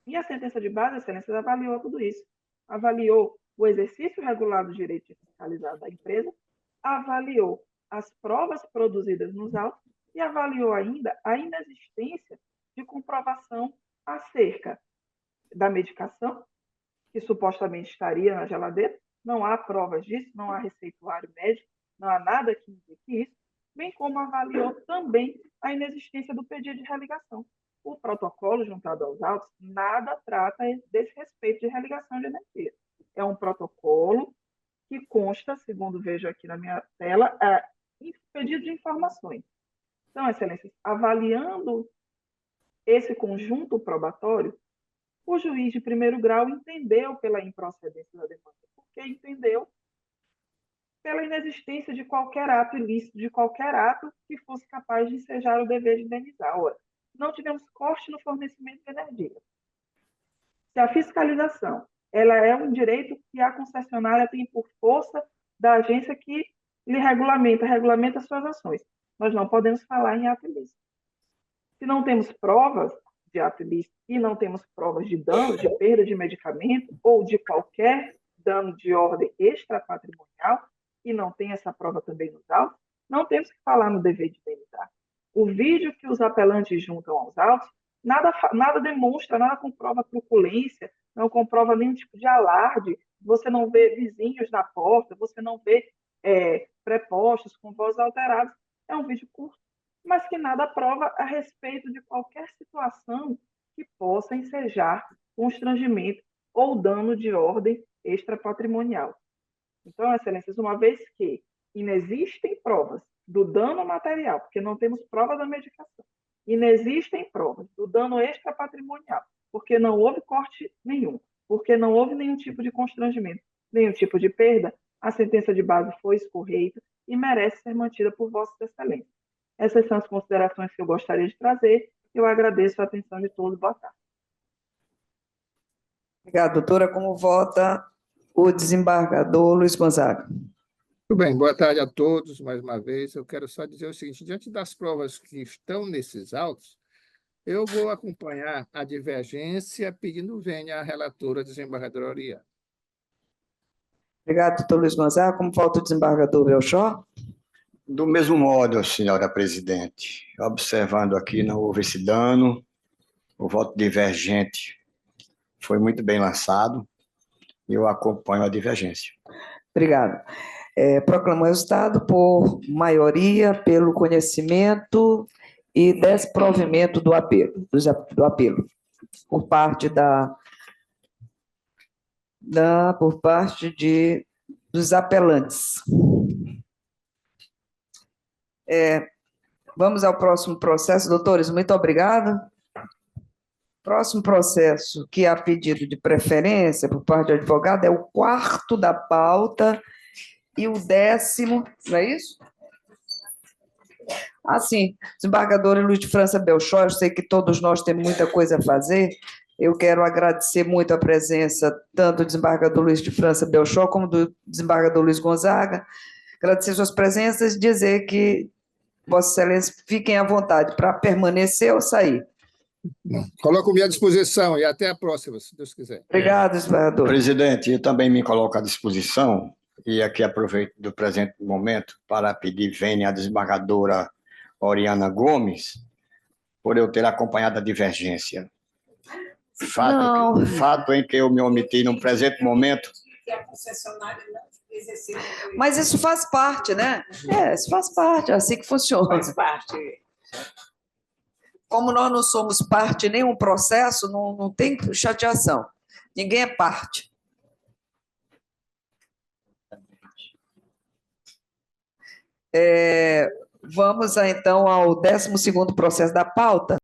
E a sentença de base, excelências, avaliou tudo isso. Avaliou o exercício regular do direito de fiscalizar da empresa, avaliou as provas produzidas nos autos e avaliou ainda a inexistência de comprovação acerca da medicação, que supostamente estaria na geladeira. Não há provas disso, não há receituário médico, não há nada que indique isso, bem como avaliou também a inexistência do pedido de religação. O protocolo juntado aos autos nada trata desse respeito de religação de energia. É um protocolo que consta, segundo vejo aqui na minha tela, pedido de informações. Então, excelências, avaliando esse conjunto probatório, o juiz de primeiro grau entendeu pela improcedência da demanda, porque entendeu pela inexistência de qualquer ato ilícito, de qualquer ato que fosse capaz de ensejar o dever de indenizar. Ora, não tivemos corte no fornecimento de energia. Se a fiscalização ela é um direito que a concessionária tem por força da agência que lhe regulamenta suas ações, nós não podemos falar em ato ilícito. Se não temos provas de ato ilícito e não temos provas de dano, de perda de medicamento ou de qualquer dano de ordem extrapatrimonial, e não tem essa prova também nos autos, não temos que falar no dever de indenizar. O vídeo que os apelantes juntam aos autos nada demonstra, nada comprova truculência, não comprova nenhum tipo de alarde, você não vê vizinhos na porta, você não vê prepostos com vozes alteradas. É um vídeo curto, mas que nada prova a respeito de qualquer situação que possa ensejar constrangimento ou dano de ordem extrapatrimonial. Então, Excelências, uma vez que inexistem provas do dano material, porque não temos prova da medicação, inexistem provas do dano extrapatrimonial, porque não houve corte nenhum, porque não houve nenhum tipo de constrangimento, nenhum tipo de perda, a sentença de base foi escorreita e merece ser mantida por Vossas Excelências. Essas são as considerações que eu gostaria de trazer. Eu agradeço a atenção de todos. Boa tarde.
Obrigada, doutora. Como vota o desembargador Luiz Gonzaga?
Muito bem, boa tarde a todos, mais uma vez. Eu quero só dizer o seguinte: diante das provas que estão nesses autos, eu vou acompanhar a divergência, pedindo vênia à relatora desembargadora Oriana.
Obrigado, doutor Luiz Gonzaga. Como vota o desembargador Belchor?
Do mesmo modo, senhora presidente, observando aqui, não houve esse dano, o voto divergente foi muito bem lançado e eu acompanho a divergência.
Obrigada. Proclamo o resultado por maioria, pelo conhecimento e desprovimento do apelo, por parte dos apelantes. Vamos ao próximo processo. Doutores, muito obrigada. Próximo processo, que há pedido de preferência por parte do advogado, é o 4º da pauta e o 10º, não é isso? Sim, desembargador Luiz de França Belchor, eu sei que todos nós temos muita coisa a fazer. Eu quero agradecer muito a presença tanto do desembargador Luiz de França Belchor como do desembargador Luiz Gonzaga. Agradecer suas presenças e dizer que Vossa Excelência fiquem à vontade para permanecer ou sair.
Coloco-me à disposição e até a próxima, se Deus quiser.
Obrigado, desembargador.
Presidente, eu também me coloco à disposição e aqui aproveito do presente momento para pedir vênia à desembargadora Oriana Gomes por eu ter acompanhado a divergência. Fato em que eu me omiti no presente momento.
Mas isso faz parte, né? Isso faz parte, é assim que funciona.
Faz parte.
Como nós não somos parte em nenhum processo, não tem chateação. Ninguém é parte. Vamos, então, ao 12º processo da pauta.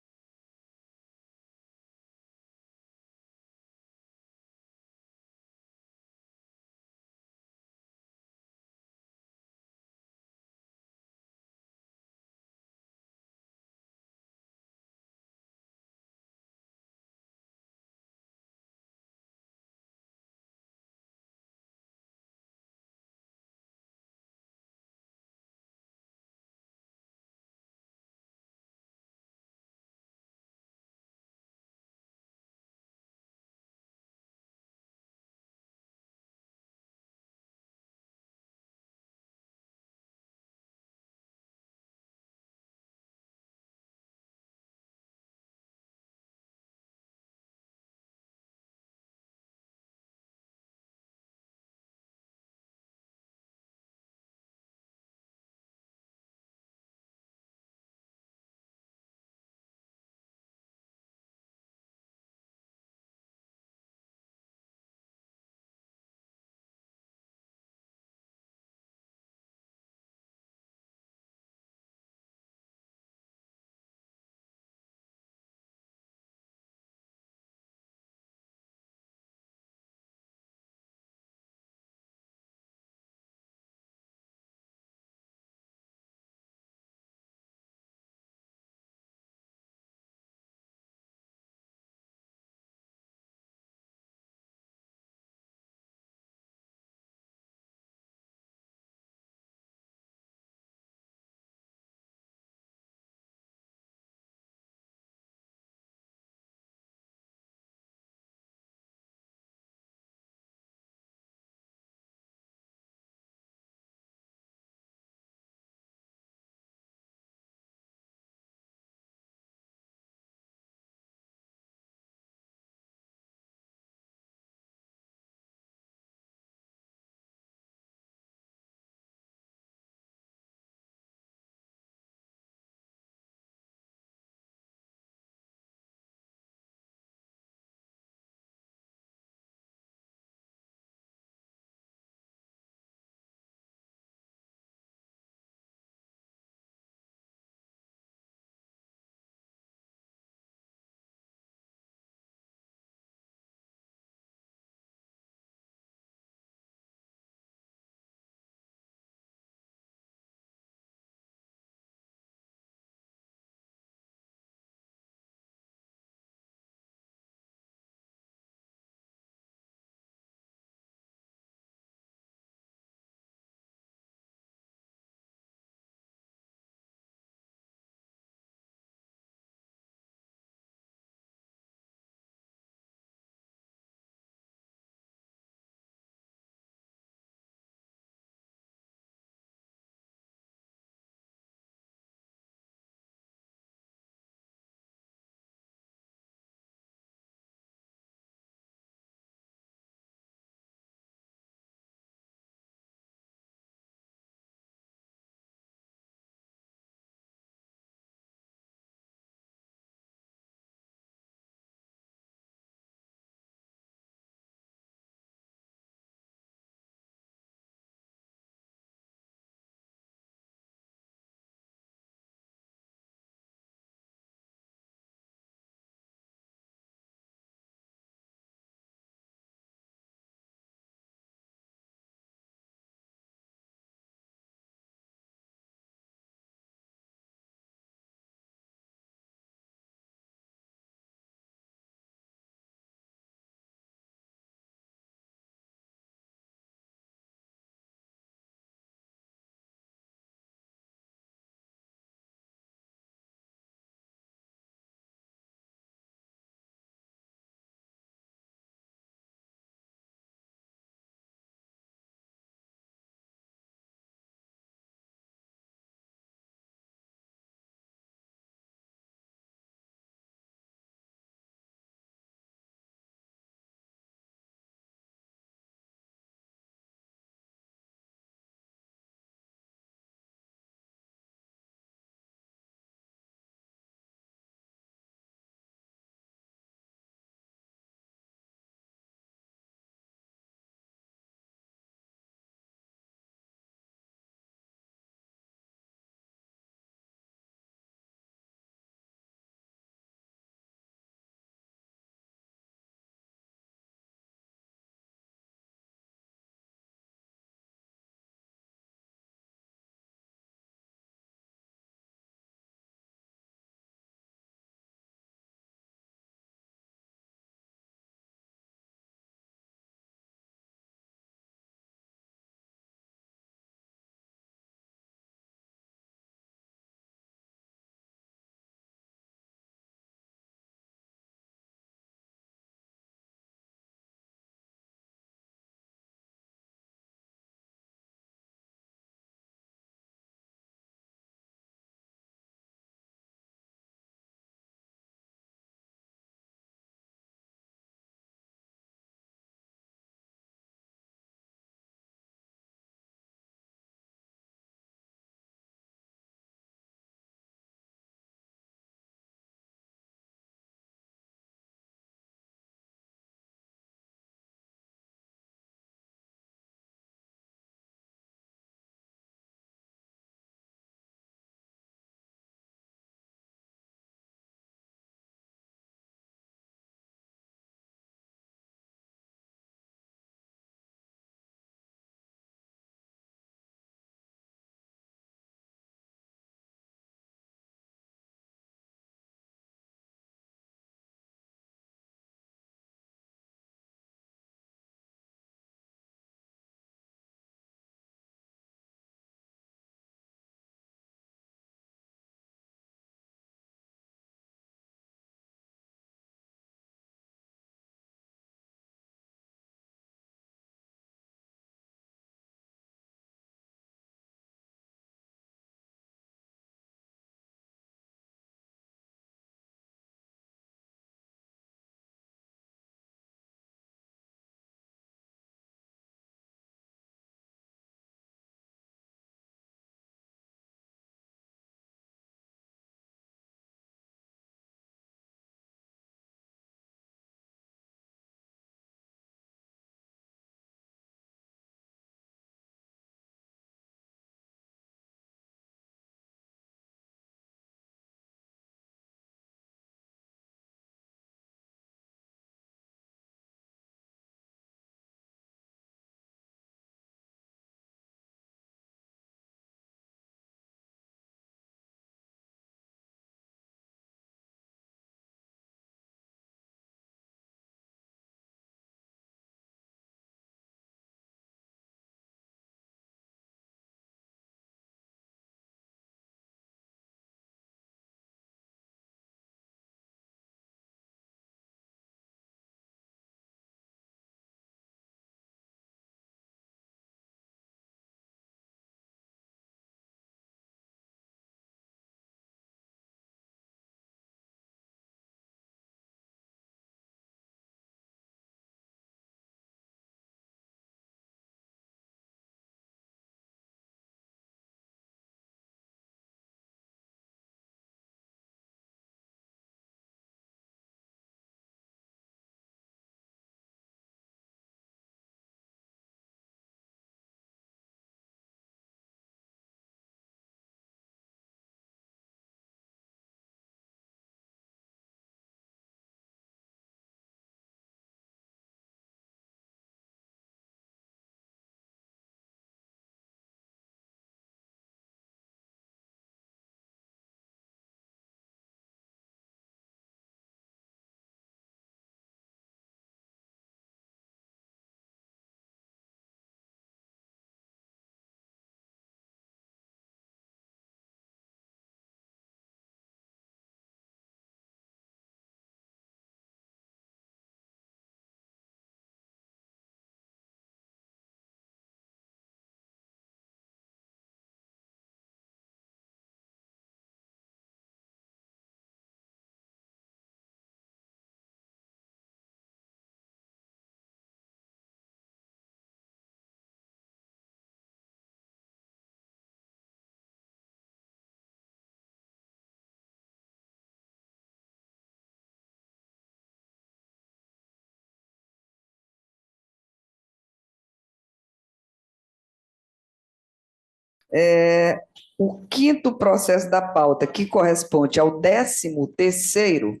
O quinto processo da pauta, que corresponde ao 13º,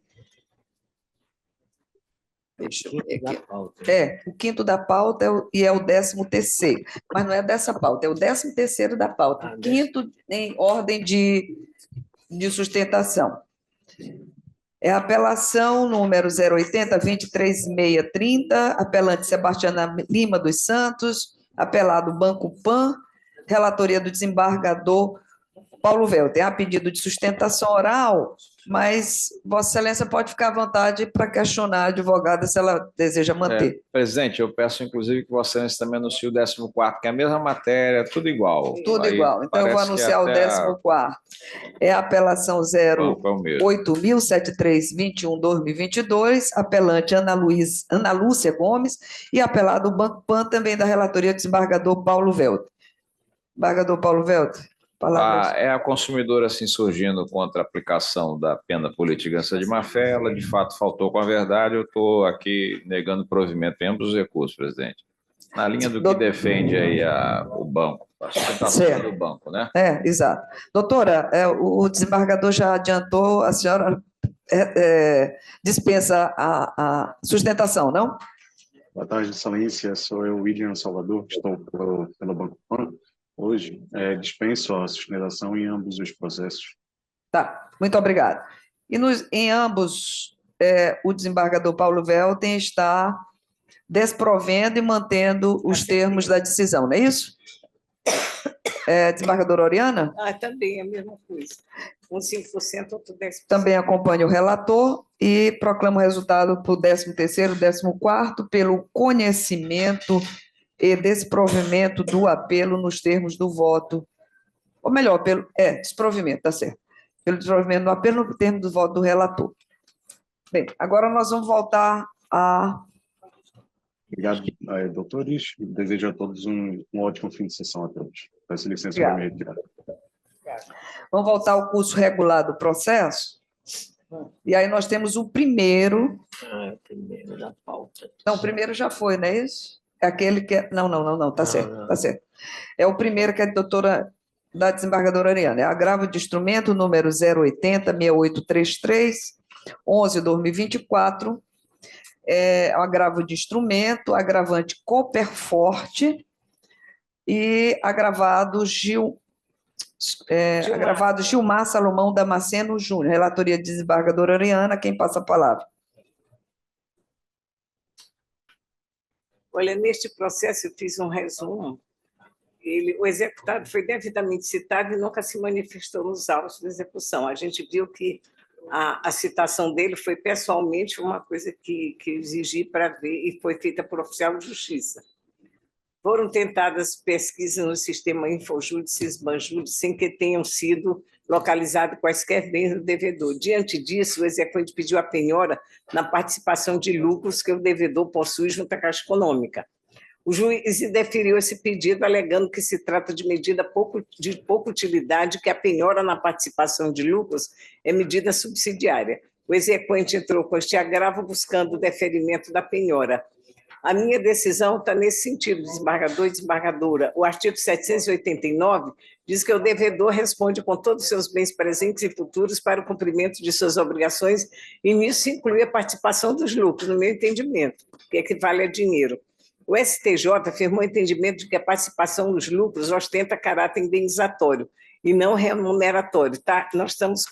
deixa eu ver aqui. O quinto da pauta e é o 13º, mas não é dessa pauta, é o 13º da pauta, o quinto em ordem de sustentação. É a apelação número 080-23630, apelante Sebastiana Lima dos Santos, apelado Banco Pan, relatoria do desembargador Paulo Velter. Há pedido de sustentação oral, mas Vossa Excelência pode ficar à vontade para questionar a advogada se ela deseja manter.
Presidente, eu peço, inclusive, que Vossa Excelência também anuncie o 14º, que é a mesma matéria, tudo igual.
Tudo igual. Então, eu vou anunciar o 14º. É a apelação 0807321-2022, apelante Ana Lúcia Gomes e apelado Banco Pan, também da relatoria do desembargador Paulo Velter. Desembargador Paulo Velter.
É a consumidora assim surgindo contra a aplicação da pena por litigância de má-fé, ela de fato faltou com a verdade, eu estou aqui negando provimento em ambos os recursos, presidente. Na linha do que defende aí o banco, a sustentação do banco, né?
Exato. Doutora, o desembargador já adiantou, a senhora dispensa a sustentação, não?
Boa tarde, Excelência, sou eu, William Salvador, estou pelo Banco Pan. Hoje, dispenso a sustentação em ambos os processos.
Tá, muito obrigado. E em ambos, o desembargador Paulo Velter está desprovendo e mantendo os termos da decisão, não é isso? Desembargadora Oriana?
Também é a mesma coisa. Um 5%, outro 10%.
Também acompanho o relator e proclamo o resultado para o 13º e 14º pelo conhecimento e desprovimento do apelo nos termos do voto, ou melhor, desprovimento, tá certo, pelo desprovimento do apelo no termo do voto do relator. Bem, agora nós vamos voltar a...
Obrigado, doutores, desejo a todos um ótimo fim de sessão a todos. Peço licença para me retirar.
Vamos voltar ao curso regular do processo, e aí nós temos o primeiro...
o primeiro da pauta.
Não, o primeiro já foi, não é isso? É aquele que... Não, tá certo, tá certo. É o primeiro que é a doutora da desembargadora Oriana, é agravo de instrumento número 080-6833, 11/2024, agravo de instrumento, agravante Copperforte e agravado Gilmar Salomão Damasceno Júnior, relatoria de desembargadora Oriana, quem passa a palavra?
Olha, neste processo eu fiz um resumo. O executado foi devidamente citado e nunca se manifestou nos autos de execução. A gente viu que a citação dele foi pessoalmente uma coisa que exigi para ver e foi feita por oficial de justiça. Foram tentadas pesquisas no sistema Infojudice e Sbanjudice sem que tenham sido localizados quaisquer bens do devedor. Diante disso, o exequente pediu a penhora na participação de lucros que o devedor possui junto à Caixa Econômica. O juiz deferiu esse pedido, alegando que se trata de medida de pouca utilidade, que a penhora na participação de lucros é medida subsidiária. O exequente entrou com este agravo buscando o deferimento da penhora. A minha decisão está nesse sentido, desembargador e desembargadora. O artigo 789 diz que o devedor responde com todos os seus bens presentes e futuros para o cumprimento de suas obrigações, e nisso inclui a participação dos lucros, no meu entendimento, que equivale a dinheiro. O STJ afirmou o entendimento de que a participação nos lucros ostenta caráter indenizatório e não remuneratório. Tá? Nós estamos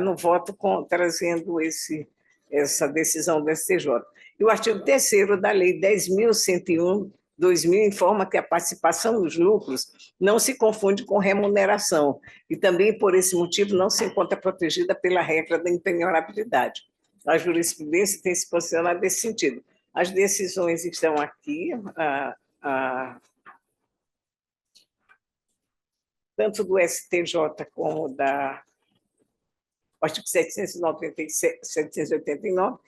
no voto trazendo essa decisão do STJ. E o artigo 3º da Lei 10.101/2000 informa que a participação nos lucros não se confunde com remuneração e também, por esse motivo, não se encontra protegida pela regra da impenhorabilidade. A jurisprudência tem se posicionado nesse sentido. As decisões estão aqui, tanto do STJ como da artigo 789,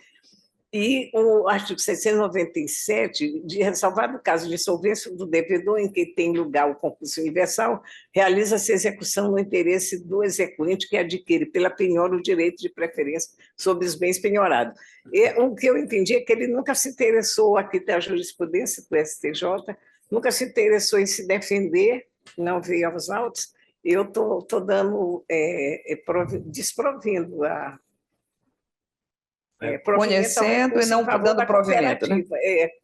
e o artigo 797, de ressalvado o caso de insolvência do devedor em que tem lugar o concurso universal, realiza-se execução no interesse do exequente que adquire pela penhora o direito de preferência sobre os bens penhorados. E o que eu entendi é que ele nunca se interessou, aqui tem a jurisprudência do STJ, nunca se interessou em se defender não veio aos autos, eu estou dando, desprovindo a provimento ao
Conhecendo e
recurso
não
em favor
dando
da
provimento, né?
cooperativa.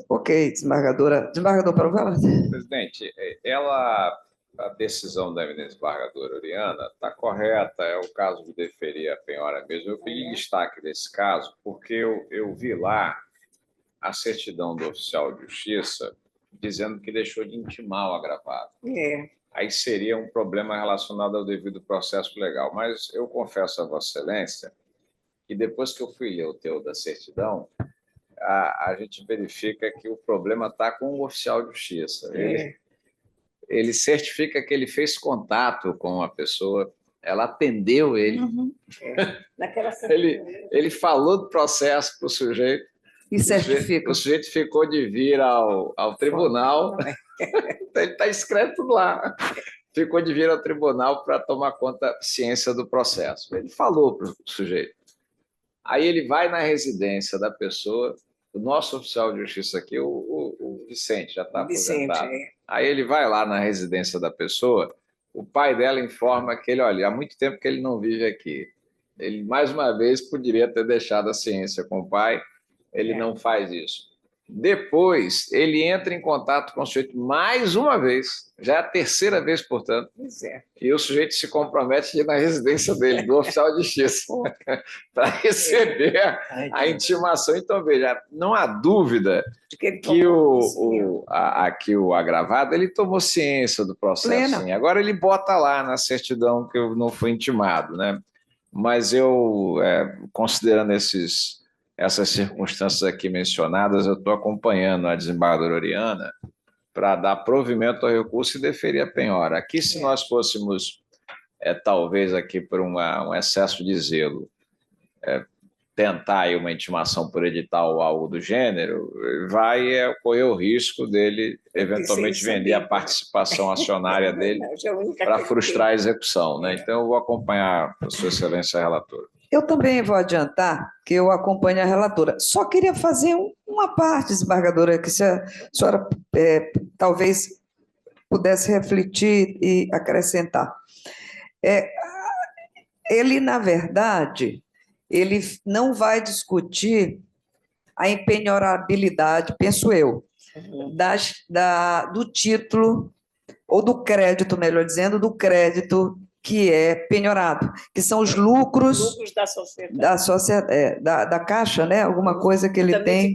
Ok, desembargadora. Desembargador Parovella?
Presidente, a decisão da eminente desembargadora Oriana está correta, é o caso de deferir a penhora mesmo. Eu pedi destaque desse caso porque eu vi lá a certidão do oficial de justiça dizendo que deixou de intimar o agravado. Aí seria um problema relacionado ao devido processo legal. Mas eu confesso a Vossa Excelência que depois que eu fui ler o teor da certidão, a gente verifica que o problema está com o oficial de justiça. Ele certifica que ele fez contato com a pessoa, ela atendeu ele, ele falou do processo para o sujeito,
e certifica.
O sujeito ficou de vir ao tribunal, está escrito lá, ficou de vir ao tribunal para tomar ciência do processo. Ele falou para o sujeito. Aí ele vai na residência da pessoa, o nosso oficial de justiça aqui, o Vicente, já está aposentado. Aí ele vai lá na residência da pessoa, o pai dela informa que ele, olha, há muito tempo que ele não vive aqui. Ele, mais uma vez, poderia ter deixado a ciência com o pai, ele não faz isso. Depois, ele entra em contato com o sujeito mais uma vez, já é a terceira vez, portanto, e o sujeito se compromete a ir na residência dele, do oficial de justiça, para receber a intimação. Então, veja, não há dúvida que o agravado ele tomou ciência do processo. Sim. Agora ele bota lá na certidão que eu não fui intimado, né? Mas eu, considerando essas circunstâncias aqui mencionadas, eu estou acompanhando a desembargadora Oriana para dar provimento ao recurso e deferir a penhora. Aqui, se nós fôssemos, talvez aqui por um excesso de zelo, tentar aí uma intimação por edital ou algo do gênero, vai correr o risco dele eventualmente vender a participação acionária dele para frustrar a execução, né? Então, eu vou acompanhar a Sua Excelência Relatora.
Eu também vou adiantar que eu acompanho a relatora. Só queria fazer uma parte, desembargadora, que se a senhora talvez pudesse refletir e acrescentar. Ele, na verdade, ele não vai discutir a impenhorabilidade, penso eu, do título, ou do crédito, melhor dizendo, do crédito que é penhorado, que são os lucros da sociedade, da Caixa, né? Alguma coisa que ele tem.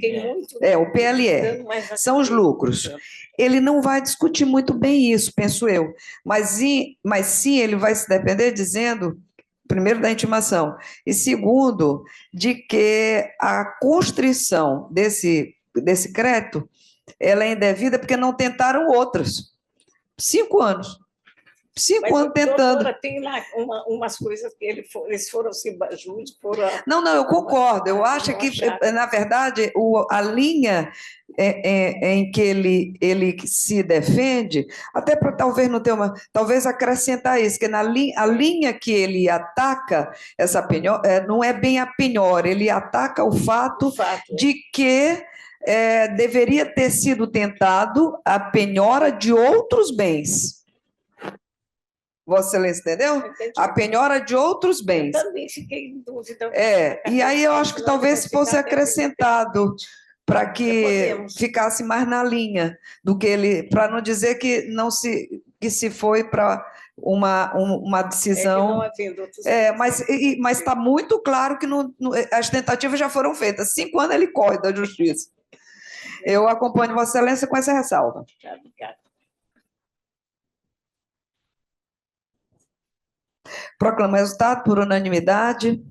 O PLR. São os lucros. Ele não vai discutir muito bem isso, penso eu. Mas sim, ele vai se defender dizendo, primeiro, da intimação, e segundo, de que a constrição desse crédito ela é indevida porque não tentaram outras. 5 anos. 5 anos tentando.
Doutora, tem lá umas coisas que eles foram se juntos por...
Não, eu concordo. Eu acho que, na verdade, a linha em que ele se defende, até para talvez não ter talvez acrescentar isso, que a linha que ele ataca essa penhora, não é bem a penhora, ele ataca o fato de que deveria ter sido tentado a penhora de outros bens. Vossa Excelência, entendeu?
Entendi.
A penhora de outros bens.
Eu também fiquei em dúvida.
E aí eu acho que talvez fosse acrescentado para que ficasse mais na linha do que ele, para não dizer que se foi para uma decisão. Mas está muito claro que as tentativas já foram feitas. 5 anos ele corre da justiça. Eu acompanho Vossa Excelência com essa ressalva.
Obrigada.
Proclamo resultado por unanimidade,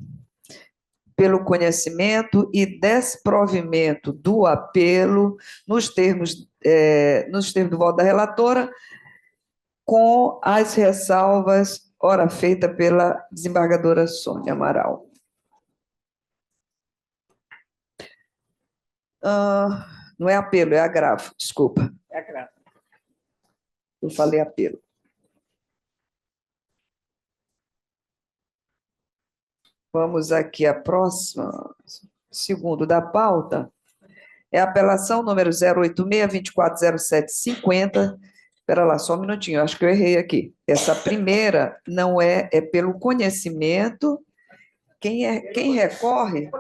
pelo conhecimento e desprovimento do apelo, nos termos do voto da relatora, com as ressalvas, ora feita pela desembargadora Sônia Amaral. Não é apelo, é agravo, desculpa.
É agravo.
Eu falei apelo. Vamos aqui à próxima, segundo da pauta, É a apelação número 086-240750. Espera lá, só um minutinho, acho que eu errei aqui. Essa primeira não é, é pelo conhecimento. Quem recorre?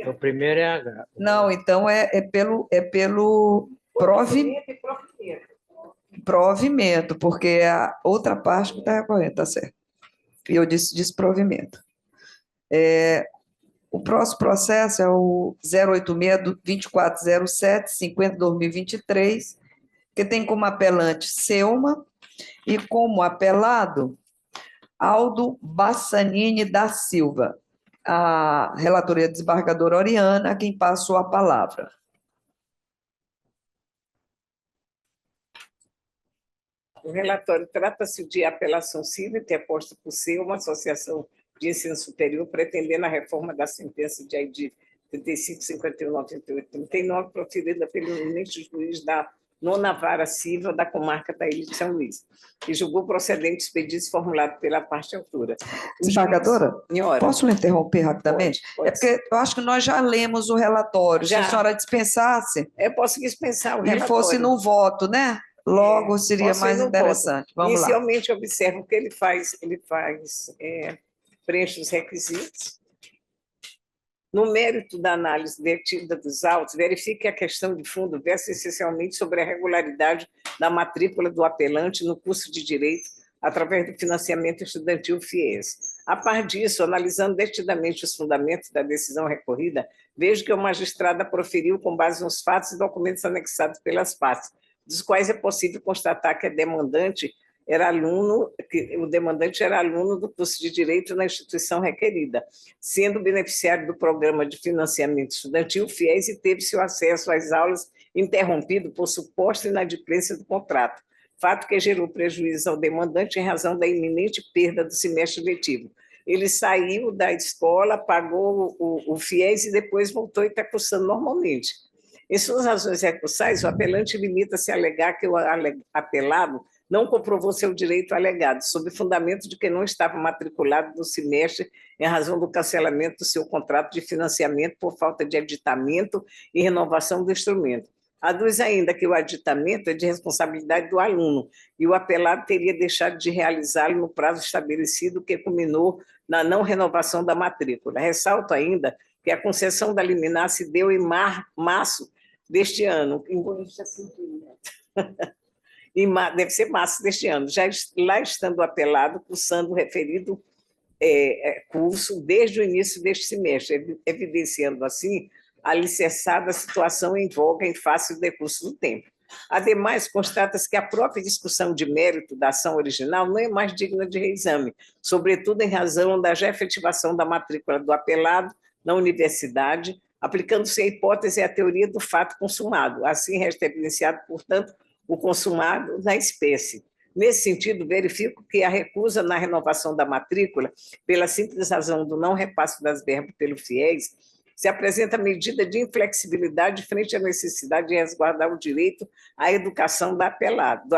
O primeiro é a...
Não, então é pelo provimento, porque é a outra parte que está recorrendo, tá certo. E eu disse desprovimento. O próximo processo é o 086-2407-50/2023, que tem como apelante Selma e como apelado Aldo Bassanini da Silva. A relatoria desembargadora Oriana, a quem passou a palavra.
O relatório trata-se de apelação civil interposta por Selma, associação de ensino superior, pretendendo a reforma da sentença de AID 3551/9839, proferida pelo eminente juiz da 9ª Vara Civil da comarca da Ilha de São Luís, que julgou procedente os pedidos formulados pela parte autora.
Desembargadora, posso lhe interromper rapidamente?
Pode
é porque eu acho que nós já lemos o relatório.
Já.
Se a senhora dispensasse...
Eu posso dispensar o relatório.
E fosse no voto, né? Logo seria mais interessante. Vamos lá.
Inicialmente, observo que ele preenche os requisitos. No mérito da análise detida dos autos, verifique que a questão de fundo versa essencialmente sobre a regularidade da matrícula do apelante no curso de Direito através do financiamento estudantil FIES. A par disso, analisando detidamente os fundamentos da decisão recorrida, vejo que o magistrado proferiu com base nos fatos e documentos anexados pelas partes, dos quais é possível constatar que o demandante era aluno do curso de Direito na instituição requerida, sendo beneficiário do programa de financiamento estudantil FIES e teve seu acesso às aulas interrompido por suposta inadimplência do contrato, fato que gerou prejuízo ao demandante em razão da iminente perda do semestre letivo. Ele saiu da escola, pagou o FIES e depois voltou e está cursando normalmente. Em suas razões recursais, o apelante limita-se a alegar que o apelado não comprovou seu direito alegado, sob fundamento de que não estava matriculado no semestre em razão do cancelamento do seu contrato de financiamento por falta de aditamento e renovação do instrumento. Aduz ainda que o aditamento é de responsabilidade do aluno e o apelado teria deixado de realizá-lo no prazo estabelecido, que culminou na não renovação da matrícula. Ressalto ainda que a concessão da liminar se deu em março deste ano. Deve ser março deste ano, já lá estando apelado, cursando o referido curso desde o início deste semestre, evidenciando assim a alicerçada situação em voga em face do decurso do tempo. Ademais, constata-se que a própria discussão de mérito da ação original não é mais digna de reexame, sobretudo em razão da já efetivação da matrícula do apelado na universidade, aplicando-se a hipótese e a teoria do fato consumado. Assim, resta evidenciado, portanto, o consumado na espécie. Nesse sentido, verifico que a recusa na renovação da matrícula, pela simples razão do não repasse das verbas pelo FIES, se apresenta medida de inflexibilidade frente à necessidade de resguardar o direito à educação do apelado.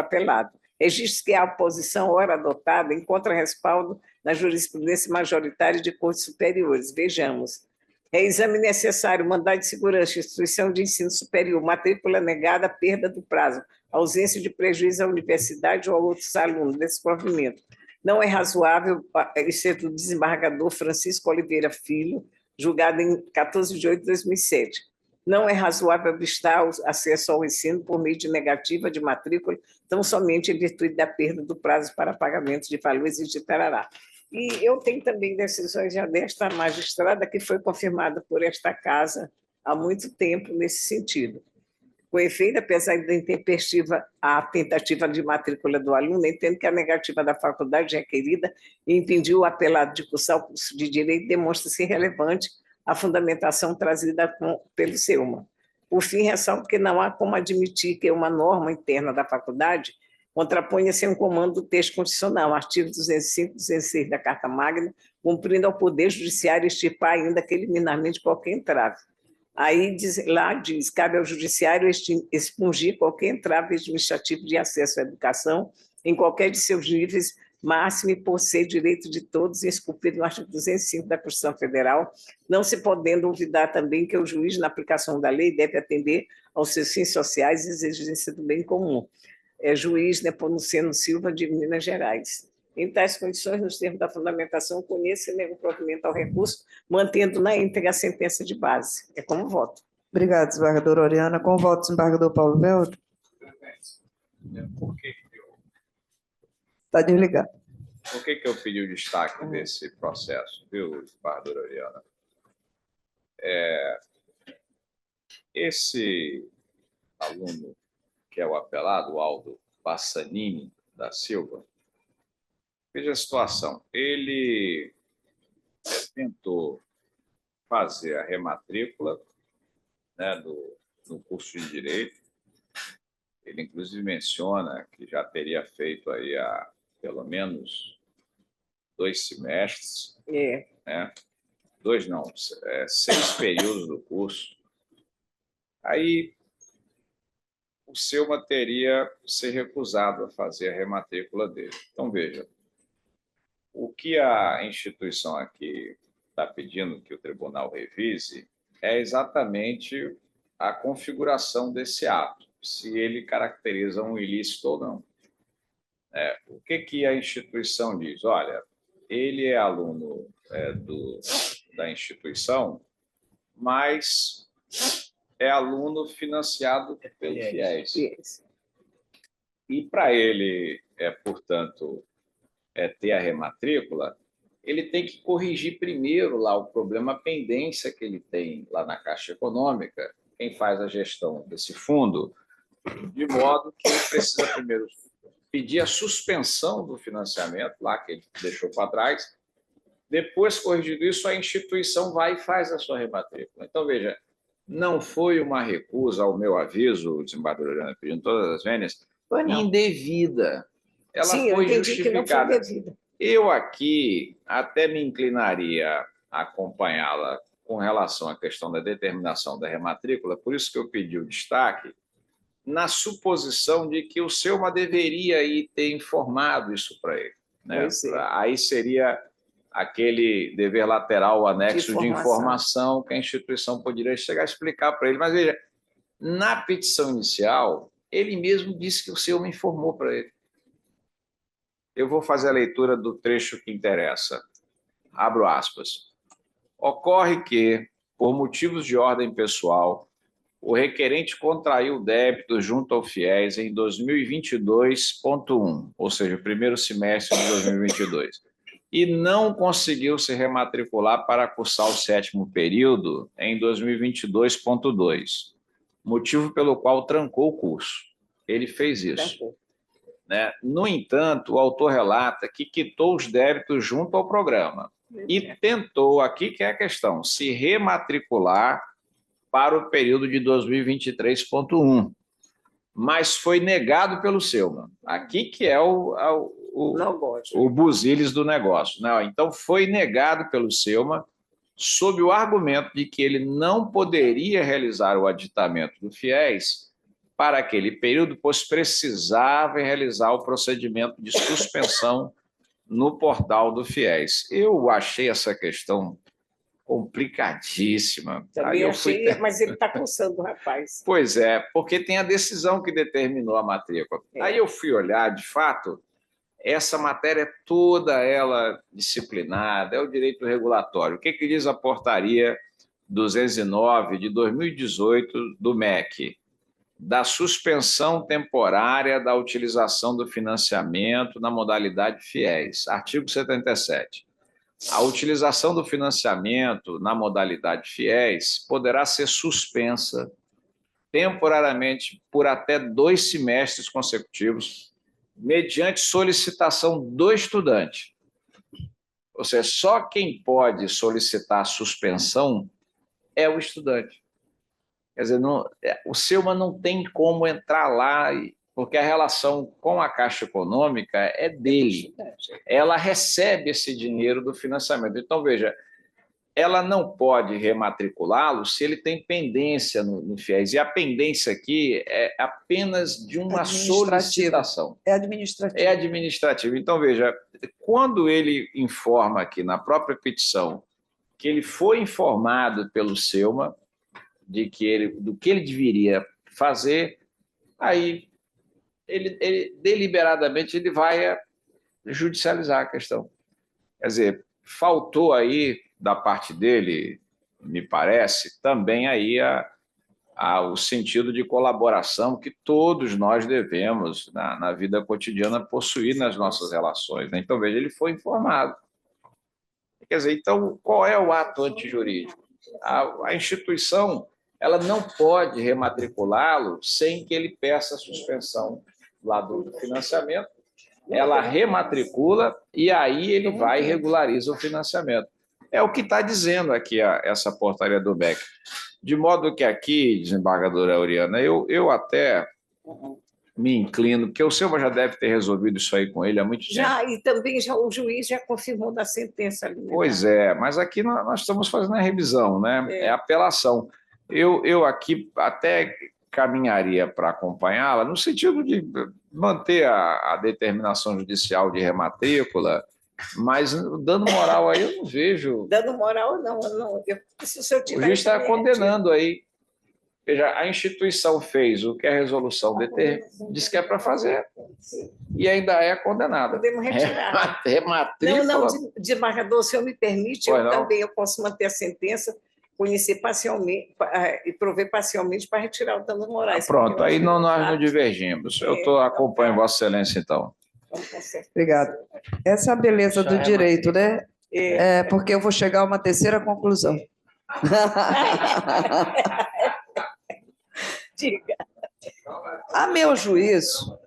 Registro que a oposição, ora adotada, encontra respaldo na jurisprudência majoritária de cortes superiores. Vejamos. Exame necessário, mandado de segurança, instituição de ensino superior, matrícula negada, perda do prazo, ausência de prejuízo à universidade ou a outros alunos desse provimento. Não é razoável, exceto o desembargador Francisco Oliveira Filho, julgado em 14 de 8 de 2007. Não é razoável obstar o acesso ao ensino por meio de negativa de matrícula, tão somente em virtude da perda do prazo para pagamento de valores e de tarará. E eu tenho também decisões já desta magistrada que foi confirmada por esta casa há muito tempo nesse sentido. Com efeito, apesar da intempestiva a tentativa de matrícula do aluno, entendo que a negativa da faculdade requerida impediu o apelado de cursar o curso de Direito demonstra-se relevante a fundamentação trazida pelo Selma. Por fim, ressalto que não há como admitir que uma norma interna da faculdade contraponha-se a um comando do texto constitucional, artigo 205 e 206 da Carta Magna, cumprindo ao Poder Judiciário extirpar ainda que liminarmente qualquer entrave. Aí lá diz, cabe ao Judiciário expungir qualquer entrave administrativo de acesso à educação em qualquer de seus níveis, máximo e por ser direito de todos, esculpido no artigo 205 da Constituição Federal, não se podendo olvidar também que o juiz, na aplicação da lei, deve atender aos seus fins sociais e exigências do bem comum. É juiz Nepomuceno Silva, de Minas Gerais. Em tais condições, nos termos da fundamentação, conheça e nega o provimento ao recurso, mantendo na íntegra a sentença de base. É como voto.
Obrigada, desembargadora Oriana. Com o voto, desembargador Paulo Velto.
Por que
Está desligado.
eu pedi o destaque desse processo, viu, desembargadora Oriana? Esse aluno, que é o apelado, o Aldo Bassanini da Silva, veja a situação. Ele tentou fazer a rematrícula, né, no curso de Direito. Ele, inclusive, menciona que já teria feito aí há pelo menos 2 semestres. Né? 2 não, 6 períodos do curso. Aí o Selma teria se recusado a fazer a rematrícula dele. Então, veja, o que a instituição aqui está pedindo que o tribunal revise é exatamente a configuração desse ato, se ele caracteriza um ilícito ou não. O que a instituição diz? Olha, ele é aluno da instituição, mas é aluno financiado pelo FIES. E para ele, portanto, ter a rematrícula, ele tem que corrigir primeiro lá o problema, a pendência que ele tem lá na Caixa Econômica, quem faz a gestão desse fundo, de modo que ele precisa primeiro pedir a suspensão do financiamento, lá que ele deixou para trás. Depois, corrigido isso, a instituição vai e faz a sua rematrícula. Então, veja, não foi uma recusa, ao meu aviso, desembargadora Oriana, pedindo todas as vênias, indevida. Ela foi justificada. Eu aqui até me inclinaria a acompanhá-la com relação à questão da determinação da rematrícula, por isso que eu pedi o destaque, na suposição de que o Selma deveria ter informado isso para ele. Né? Aí seria aquele dever lateral, o anexo de informação que a instituição poderia chegar a explicar para ele. Mas veja, na petição inicial, ele mesmo disse que o Selma informou para ele. Eu vou fazer a leitura do trecho que interessa. Abro aspas. Ocorre que, por motivos de ordem pessoal, o requerente contraiu débito junto ao FIES em 2022.1, ou seja, o primeiro semestre de 2022, e não conseguiu se rematricular para cursar o 7º período em 2022.2, motivo pelo qual trancou o curso. Ele fez isso. Né? No entanto, o autor relata que quitou os débitos junto ao programa e tentou, aqui que é a questão, se rematricular para o período de 2023.1, mas foi negado pelo Selma. Aqui que é o busilis do negócio. Né? Então, foi negado pelo Selma sob o argumento de que ele não poderia realizar o aditamento do FIES para aquele período, pois precisava realizar o procedimento de suspensão no portal do FIES. Eu achei essa questão complicadíssima.
Também achei, mas ele está cursando, rapaz.
Pois é, porque tem a decisão que determinou a matrícula. Aí eu fui olhar, de fato, essa matéria toda ela disciplinada, é o direito regulatório. O que diz a portaria 209 de 2018 do MEC? Da suspensão temporária da utilização do financiamento na modalidade FIES. Artigo 77. A utilização do financiamento na modalidade FIES poderá ser suspensa temporariamente por até 2 semestres consecutivos, mediante solicitação do estudante. Ou seja, só quem pode solicitar a suspensão é o estudante. Quer dizer, o Selma não tem como entrar lá, porque a relação com a Caixa Econômica é dele. Ela recebe esse dinheiro do financiamento. Então, veja, ela não pode rematriculá-lo se ele tem pendência no FIES. E a pendência aqui é apenas de uma solicitação.
É administrativa.
É administrativa. Então, veja, quando ele informa aqui na própria petição que ele foi informado pelo SELMA do que ele deveria fazer, aí ele deliberadamente ele vai judicializar a questão. Quer dizer, faltou aí da parte dele, me parece, também aí o sentido de colaboração que todos nós devemos, na vida cotidiana, possuir nas nossas relações, né? Então, veja, ele foi informado. Quer dizer, então, qual é o ato antijurídico? A instituição ela não pode rematriculá-lo sem que ele peça a suspensão lá do financiamento. Ela rematricula e aí ele vai e regulariza o financiamento. É o que está dizendo aqui essa portaria do MEC. De modo que aqui, desembargadora Oriana, eu até me inclino, porque o Silva já deve ter resolvido isso aí com ele há muito tempo.
Já, e também o juiz já confirmou na sentença ali.
Pois é, mas aqui nós estamos fazendo a revisão, né? É apelação. Eu aqui até caminharia para acompanhá-la no sentido de manter a determinação judicial de rematrícula, mas dando moral aí eu não vejo.
Dando moral, não. Se eu
O juiz está condenando aí. Veja, a instituição fez o que a resolução diz que é para fazer e ainda é condenada.
Podemos retirar.
Rematrícula.
Não, desembargador, se eu me permite, também eu posso manter a sentença, conhecer parcialmente e prover parcialmente para retirar o dano moral.
Pronto, aí nós não divergimos. Eu acompanho Vossa Excelência, então.
Obrigada. Essa é a beleza do direito, né? Porque eu vou chegar a uma terceira conclusão.
Diga.
A meu juízo,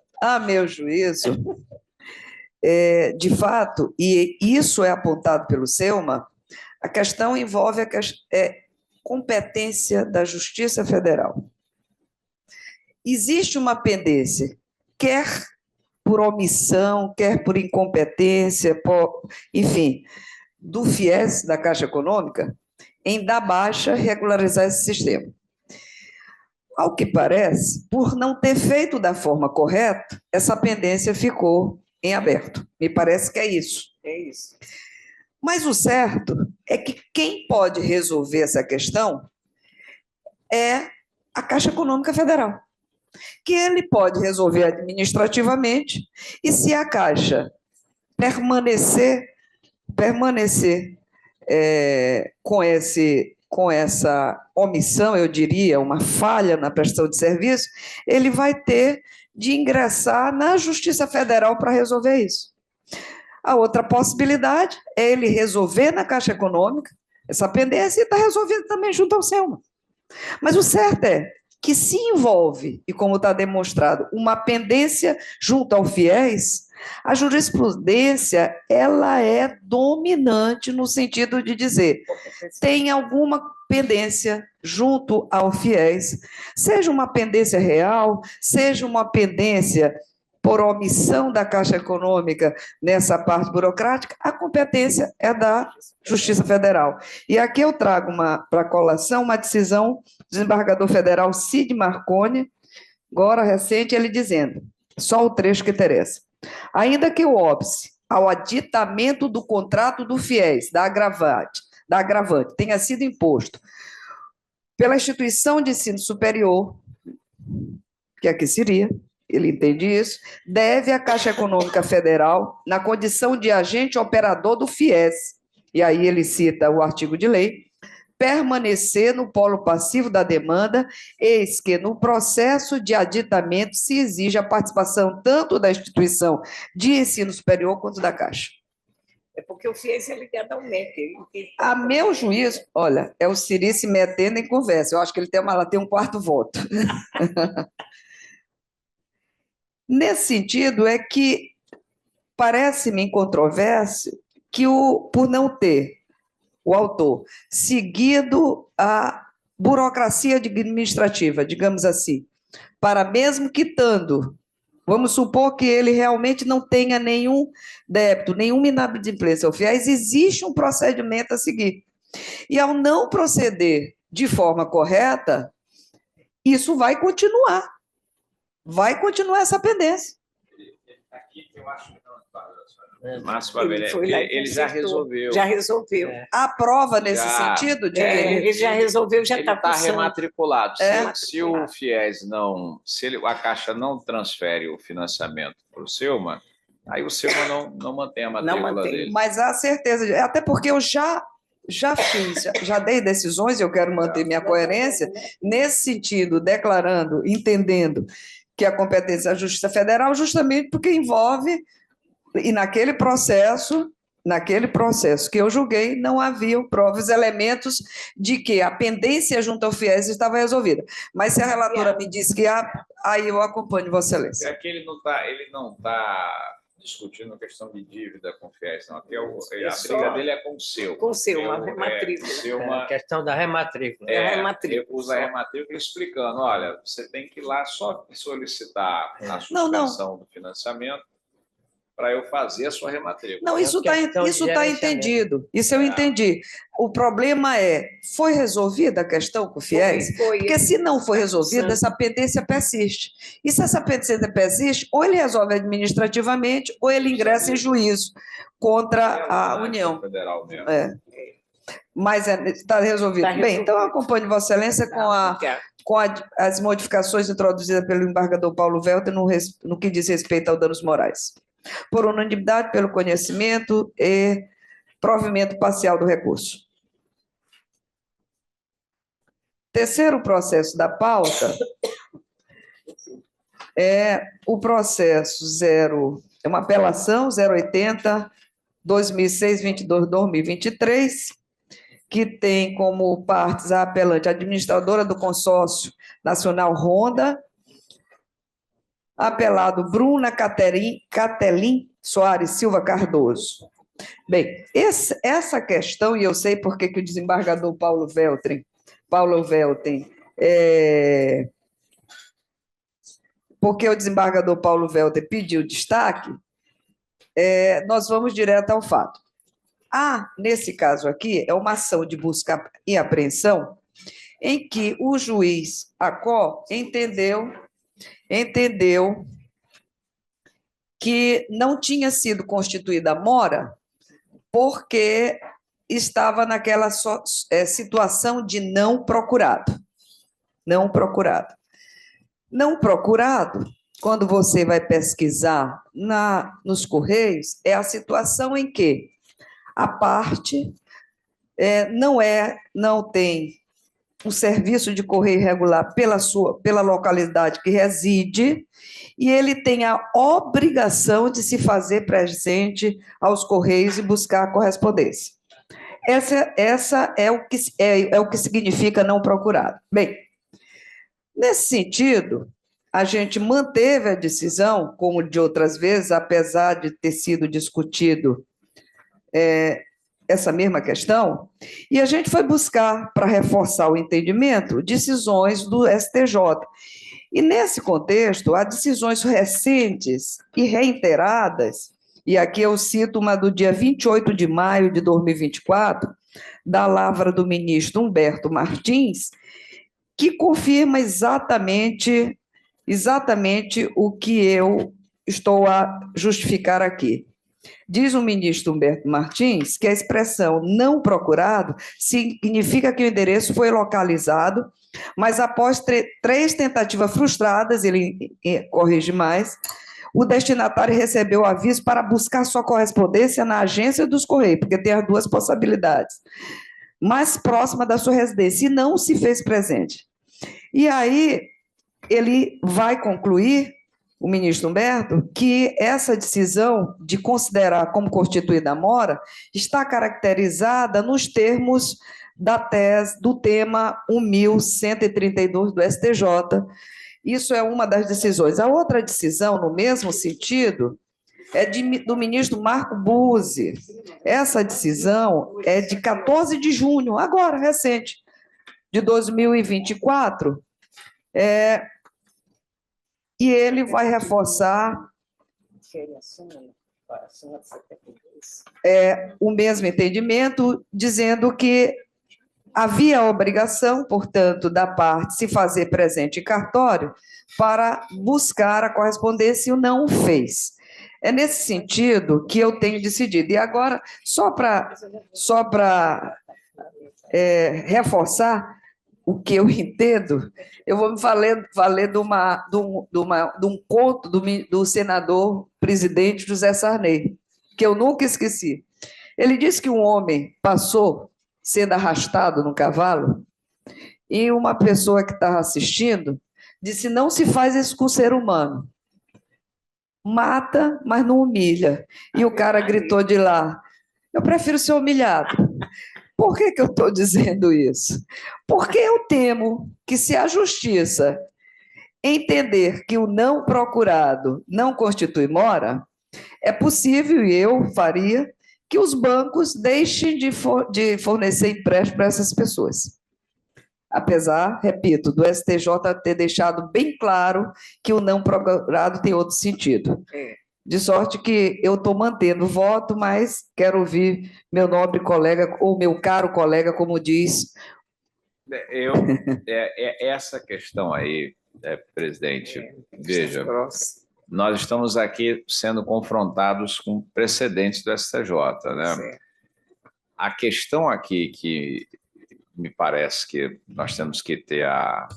de fato, e isso é apontado pelo SELMA, a questão envolve a competência da Justiça Federal. Existe uma pendência, quer por omissão, quer por incompetência, enfim, do FIES, da Caixa Econômica, em dar baixa, regularizar esse sistema. Ao que parece, por não ter feito da forma correta, essa pendência ficou em aberto. Me parece que é isso.
É isso.
Mas o certo é que quem pode resolver essa questão é a Caixa Econômica Federal, que ele pode resolver administrativamente, e se a Caixa permanecer com essa omissão, eu diria, uma falha na prestação de serviço, ele vai ter de ingressar na Justiça Federal para resolver isso. A outra possibilidade é ele resolver na Caixa Econômica essa pendência e está resolvido também junto ao SELMA. Mas o certo é que se envolve, e como está demonstrado, uma pendência junto ao FIES, a jurisprudência ela é dominante no sentido de dizer tem alguma pendência junto ao FIES, seja uma pendência real, seja uma pendência por omissão da Caixa Econômica nessa parte burocrática, a competência é da Justiça Federal. E aqui eu trago para colação uma decisão do desembargador federal Cid Marconi, agora recente, ele dizendo, só o trecho que interessa. Ainda que o óbice ao aditamento do contrato do FIES, da agravante, tenha sido imposto pela instituição de ensino superior, que aqui seria, ele entende isso, deve a Caixa Econômica Federal, na condição de agente operador do FIES, e aí ele cita o artigo de lei, permanecer no polo passivo da demanda, eis que no processo de aditamento se exige a participação tanto da instituição de ensino superior quanto da Caixa.
É porque o FIES é ligado ao MEC.
A meu juízo, olha, é o Siri se metendo em conversa, eu acho que ele tem um quarto voto. Nesse sentido, é que parece-me incontrovérsia que, por não ter o autor seguido a burocracia administrativa, digamos assim, para mesmo quitando, vamos supor que ele realmente não tenha nenhum débito, nenhuma inadimplência ao FIES, existe um procedimento a seguir. E ao não proceder de forma correta, isso vai continuar essa pendência.
Aqui eu acho que não, Márcio Bavelli, ele já resolveu.
Já resolveu.
Aprova nesse sentido?
Ele já resolveu, já está
rematriculado. Se o FIES não, a Caixa não transfere o financiamento para o Selma, aí o Selma não mantém a matrícula dele.
Mas há certeza, até porque eu já fiz, já dei decisões, eu quero manter minha coerência nesse sentido, declarando, entendendo que a competência da Justiça Federal, justamente porque envolve, e naquele processo que eu julguei, não haviam provas, elementos de que a pendência junto ao FIES estava resolvida. Mas se a relatora me diz que há, aí eu acompanho, Vossa Excelência.
É que ele não tá discutindo a questão de dívida com o FIES, não. Aqui a briga dele é com o seu.
Com o seu, uma rematrícula.
A questão da rematrícula.
Recusa a rematrícula explicando, olha, você tem que ir lá só solicitar a suspensão do financiamento para eu fazer a sua rematrícula.
Não, isso está entendido. Isso eu entendi. O problema foi resolvida a questão com o FIES? Porque se não foi resolvida, essa pendência persiste. E se essa pendência persiste, ou ele resolve administrativamente, ou ele ingressa em juízo contra a União.
Federal mesmo.
Mas está resolvido. Bem, então eu acompanho Vossa Excelência com as modificações introduzidas pelo embargador Paulo Welter no que diz respeito aos danos morais. Por unanimidade, pelo conhecimento e provimento parcial do recurso. Terceiro processo da pauta é o processo é uma apelação 080-2006-22-2023, que tem como partes a apelante administradora do consórcio nacional Honda, apelado Bruna Catelin Soares Silva Cardoso. Bem, essa questão, e eu sei por que o desembargador Paulo Welter, porque o desembargador Paulo Welter pediu destaque, nós vamos direto ao fato. Nesse caso aqui, é uma ação de busca e apreensão em que o juiz Acó entendeu que não tinha sido constituída a mora porque estava naquela situação de não procurado. Não procurado. Não procurado, quando você vai pesquisar nos Correios, é a situação em que a parte não tem um serviço de correio regular pela localidade que reside, e ele tem a obrigação de se fazer presente aos Correios e buscar a correspondência. Essa é o que significa não procurado. Bem, nesse sentido, a gente manteve a decisão, como de outras vezes, apesar de ter sido discutido essa mesma questão, e a gente foi buscar, para reforçar o entendimento, decisões do STJ. E, nesse contexto, há decisões recentes e reiteradas, e aqui eu cito uma do dia 28 de maio de 2024, da lavra do ministro Humberto Martins, que confirma exatamente o que eu estou a justificar aqui. Diz o ministro Humberto Martins que a expressão não procurado significa que o endereço foi localizado, mas após três tentativas frustradas, ele corrige mais, o destinatário recebeu o aviso para buscar sua correspondência na agência dos Correios, porque tem as duas possibilidades, mais próxima da sua residência, e não se fez presente. E aí ele vai concluir, o ministro Humberto, que essa decisão de considerar como constituída a mora está caracterizada nos termos da tese do tema 1132 do STJ. Isso é uma das decisões. A outra decisão, no mesmo sentido, é do ministro Marco Buzzi. Essa decisão é de 14 de junho, agora, recente, de 2024, e ele vai reforçar o mesmo entendimento, dizendo que Havia a obrigação, portanto, da parte se fazer presente em cartório para buscar a correspondência e o não o fez. É nesse sentido que eu tenho decidido. E agora, só para reforçar o que eu entendo, eu vou me valer de um conto do senador presidente José Sarney, que eu nunca esqueci. Ele disse que um homem passou sendo arrastado no cavalo e uma pessoa que estava assistindo disse: não se faz isso com o ser humano. Mata, mas não humilha. E o cara gritou de lá: eu prefiro ser humilhado. Por que eu estou dizendo isso? Porque eu temo que, se a justiça entender que o não procurado não constitui mora, é possível, e eu faria, que os bancos deixem de fornecer empréstimo para essas pessoas. Apesar, repito, do STJ ter deixado bem claro que o não procurado tem outro sentido. De sorte que eu estou mantendo o voto, mas quero ouvir meu nobre colega, ou meu caro colega, como diz.
Essa questão aí, presidente, veja, nós estamos aqui sendo confrontados com precedentes do STJ, né? Sim. A questão aqui que me parece que nós temos que ter a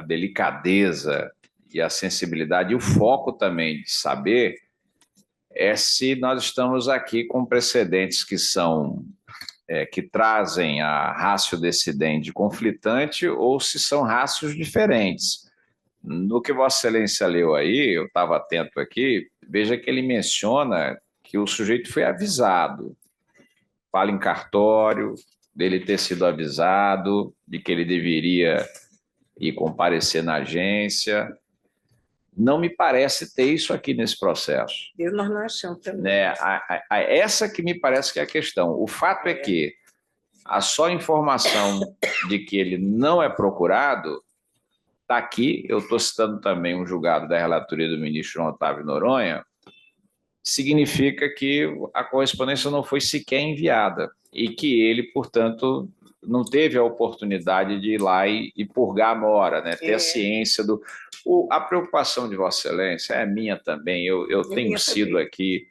delicadeza e a sensibilidade e o foco também de saber é se nós estamos aqui com precedentes que são que trazem a ratio decidendi conflitante ou se são rácios diferentes. No que Vossa Excelência leu aí, eu estava atento aqui, veja que ele menciona que o sujeito foi avisado, fala em cartório, dele ter sido avisado de que ele deveria ir comparecer na agência. Não me parece ter isso aqui nesse processo.
Nós não achamos também.
Essa que me parece que é a questão. O fato é que a só informação de que ele não é procurado está aqui. Eu estou citando também um julgado da relatoria do ministro João Otávio Noronha, significa que a correspondência não foi sequer enviada e que ele, portanto, não teve a oportunidade de ir lá e purgar a mora, né? Ter a ciência do... A preocupação de Vossa Excelência é minha também. Eu tenho sido aqui,